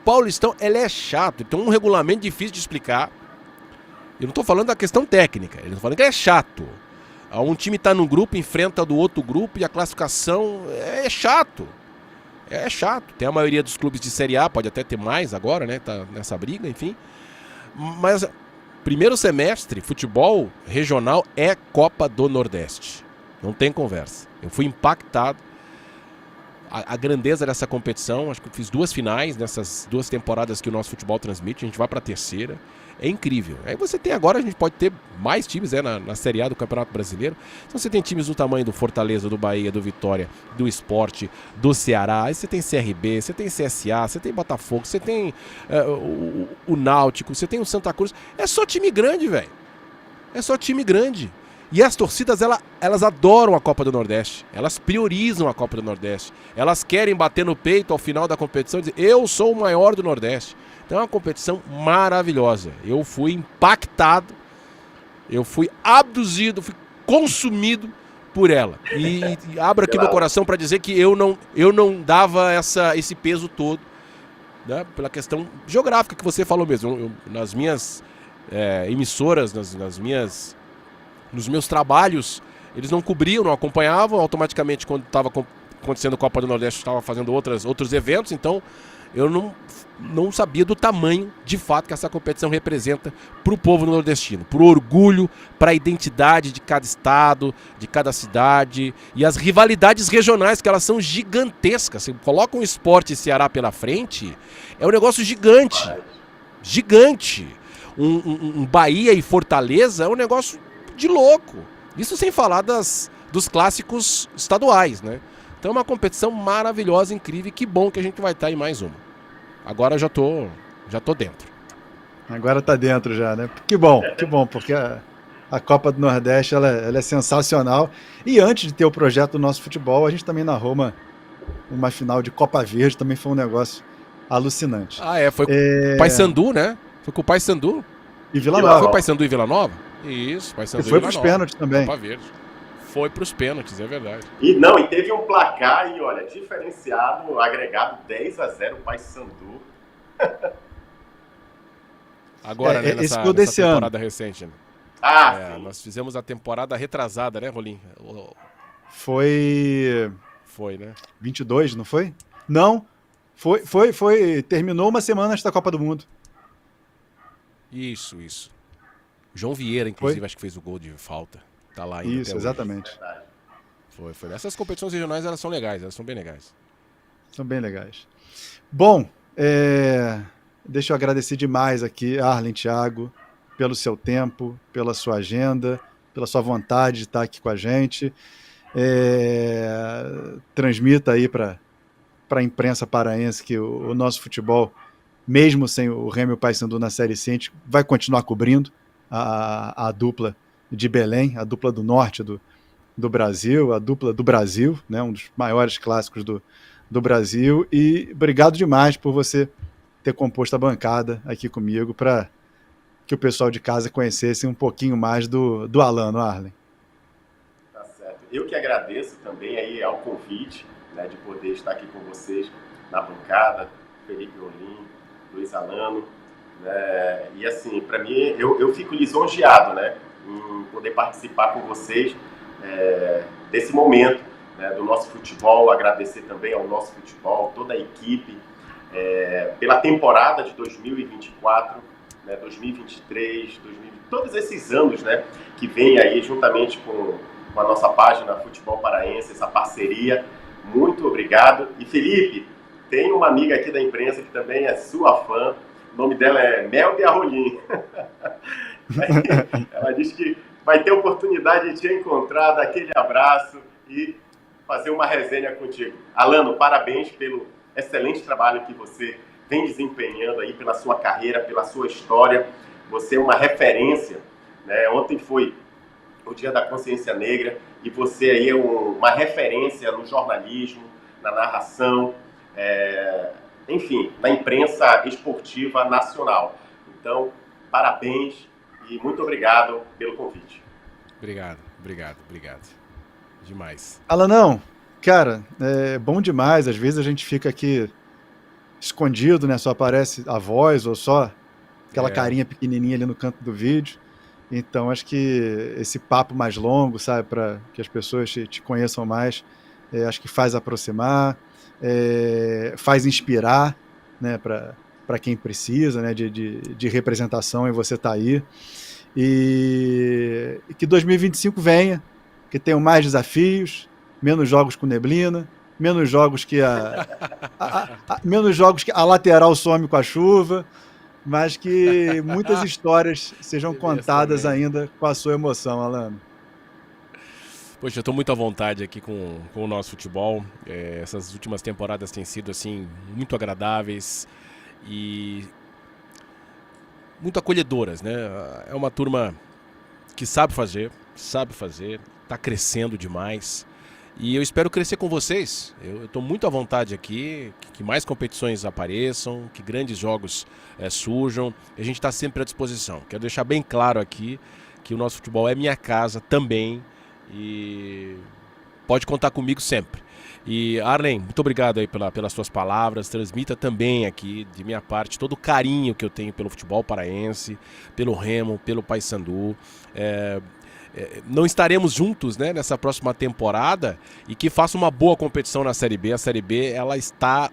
Paulistão, ele é chato. Tem um regulamento difícil de explicar. Eu não estou falando da questão técnica, eu estou falando que é chato. Um time está num grupo, enfrenta do outro grupo e a classificação é chato. É chato. Tem a maioria dos clubes de Série A, pode até ter mais agora, né? Tá nessa briga, enfim. Mas primeiro semestre, futebol regional é Copa do Nordeste. Não tem conversa. Eu fui impactado. A grandeza dessa competição, acho que eu fiz 2 finais nessas 2 temporadas que o nosso futebol transmite, a gente vai para a terceira. É incrível. Aí você tem agora, a gente pode ter mais times na Série A do Campeonato Brasileiro. Então você tem times do tamanho do Fortaleza, do Bahia, do Vitória, do Sport, do Ceará. Aí você tem CRB, você tem CSA, você tem Botafogo, você tem o Náutico, você tem o Santa Cruz. É só time grande, velho. É só time grande. E as torcidas, elas adoram a Copa do Nordeste. Elas priorizam a Copa do Nordeste. Elas querem bater no peito ao final da competição e dizer, eu sou o maior do Nordeste. Então é uma competição maravilhosa. Eu fui impactado, eu fui abduzido, fui consumido por ela. E abro aqui meu coração para dizer que eu não dava esse peso todo, né, pela questão geográfica que você falou mesmo. Nas minhas emissoras, nos meus trabalhos, eles não cobriam, não acompanhavam. Automaticamente, quando estava acontecendo a Copa do Nordeste, estava fazendo outros eventos. Então, eu não sabia do tamanho, de fato, que essa competição representa para o povo nordestino. Para o orgulho, para a identidade de cada estado, de cada cidade. E as rivalidades regionais, que elas são gigantescas. Você coloca um Sport e Ceará pela frente, é um negócio gigante. Gigante. Um Bahia e Fortaleza é um negócio de louco. Isso sem falar dos clássicos estaduais, né? Então é uma competição maravilhosa, incrível. Que bom que a gente vai estar em mais uma. Agora já tô dentro. Agora tá dentro já, né? Que bom, porque a Copa do Nordeste ela é sensacional. E antes de ter o projeto do Nosso Futebol, a gente também narrou uma final de Copa Verde, também foi um negócio alucinante. Foi com o Paysandu, né? Foi com o Paysandu. E Vila Nova. Foi Paysandu e Vila Nova? Isso, Paysandu e foi Vila Nova. Foi pros pênaltis também. Copa Verde. Foi pros pênaltis, é verdade. E teve um placar e, olha, diferenciado, agregado 10-0 Paysandu. Agora, né, nessa temporada recente. Né? Nós fizemos a temporada retrasada, né, Rolim? Foi, né? 22, não foi? Não, foi. Terminou uma semana antes da Copa do Mundo. Isso. João Vieira, inclusive, acho que fez o gol de falta. Tá lá ainda. Isso, exatamente. Foi. Essas competições regionais, elas são legais, elas são bem legais. São bem legais. Bom, deixa eu agradecer demais aqui, Arlen, Thiago, pelo seu tempo, pela sua agenda, pela sua vontade de estar aqui com a gente. Transmita aí para a imprensa paraense que o nosso futebol, mesmo sem o Remo e o Paysandu na Série C, a gente vai continuar cobrindo a dupla de Belém, a dupla do norte do Brasil, a dupla do Brasil, né, um dos maiores clássicos do Brasil. E obrigado demais por você ter composto a bancada aqui comigo para que o pessoal de casa conhecesse um pouquinho mais do Alano, Arlen. Tá certo. Eu que agradeço também aí ao convite, né, de poder estar aqui com vocês na bancada, Felipe Rolim, Luiz Alano, né, e assim, para mim, eu fico lisonjeado, né, em poder participar com vocês desse momento, né, do nosso futebol, agradecer também ao nosso futebol, toda a equipe, pela temporada de 2024, né, 2023, todos esses anos, né, que vem aí juntamente com a nossa página Futebol Paraense, essa parceria. Muito obrigado. E Felipe, tem uma amiga aqui da imprensa que também é sua fã, o nome dela é Melvia Rolim. Ela disse que vai ter oportunidade de te encontrar, dar aquele abraço e fazer uma resenha contigo. Alano, parabéns pelo excelente trabalho que você vem desempenhando aí, pela sua carreira, pela sua história. Você é uma referência, né? Ontem foi o Dia da Consciência Negra e você aí é uma referência no jornalismo, na narração, enfim, na imprensa esportiva nacional. Então, parabéns e muito obrigado pelo convite. Obrigado. Demais. Alanão, cara, é bom demais. Às vezes a gente fica aqui escondido, né? Só aparece a voz ou só aquela carinha pequenininha ali no canto do vídeo. Então, acho que esse papo mais longo, sabe, para que as pessoas te conheçam mais, acho que faz aproximar, faz inspirar, né, para quem precisa, né, de representação, e você tá aí. E que 2025 venha, que tenham mais desafios, menos jogos com neblina, menos jogos que menos jogos que a lateral some com a chuva, mas que muitas histórias sejam contadas ainda com a sua emoção, Alano. Poxa, eu estou muito à vontade aqui com o nosso futebol. Essas últimas temporadas têm sido assim muito agradáveis e muito acolhedoras, né? É uma turma que sabe fazer, está crescendo demais. E eu espero crescer com vocês. Eu estou muito à vontade aqui, que mais competições apareçam, que grandes jogos surjam. A gente está sempre à disposição. Quero deixar bem claro aqui que o nosso futebol é minha casa também e pode contar comigo sempre. E Arlen, muito obrigado aí pelas suas palavras. Transmita também aqui, de minha parte, todo o carinho que eu tenho pelo futebol paraense, pelo Remo, pelo Paysandu. Não estaremos juntos, né, nessa próxima temporada, e que faça uma boa competição na Série B. A Série B ela está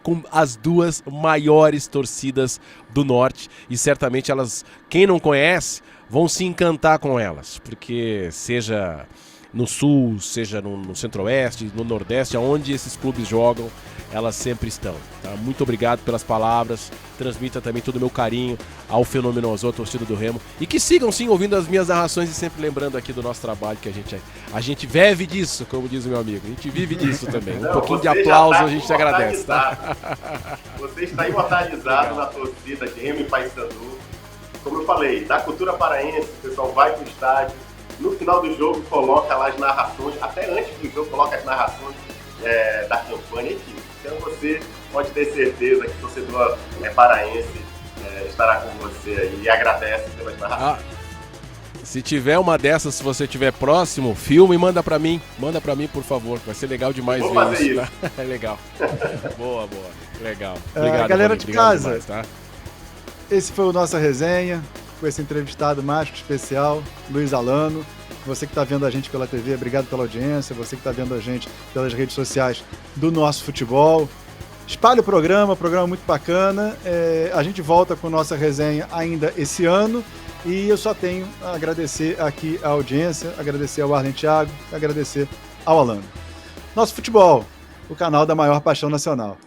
com as duas maiores torcidas do Norte e certamente elas, quem não conhece, vão se encantar com elas, porque seja no Sul, seja no Centro-Oeste, no Nordeste, onde esses clubes jogam, elas sempre estão. Tá? Muito obrigado pelas palavras, transmita também todo o meu carinho ao Fenomenosão, a torcida do Remo, e que sigam sim ouvindo as minhas narrações e sempre lembrando aqui do nosso trabalho, que a gente vive disso, como diz o meu amigo, a gente vive disso também. Um pouquinho de aplauso a gente agradece. Tá? Você está imortalizado na torcida de Remo e Paysandu. Como eu falei, da cultura paraense, o pessoal vai para o estádio, no final do jogo coloca lá as narrações, até antes do jogo coloca as narrações da campanha, enfim. Então você pode ter certeza que o torcedor paraense estará com você aí e agradece pelas narrações. Se tiver uma dessas, se você estiver próximo, filma e manda pra mim, por favor, vai ser legal demais ver isso. Tá? É legal. Boa, legal. Obrigado, galera Rolim, de casa, demais, tá? Esse foi o Nossa Resenha, com esse entrevistado mágico especial, Luiz Alano. Você que está vendo a gente pela TV, obrigado pela audiência. Você que está vendo a gente pelas redes sociais do Nosso Futebol. Espalhe o programa muito bacana. A gente volta com Nossa Resenha ainda esse ano. E eu só tenho a agradecer aqui a audiência, agradecer ao Arlen Thiago, agradecer ao Alano. Nosso Futebol, o canal da maior paixão nacional.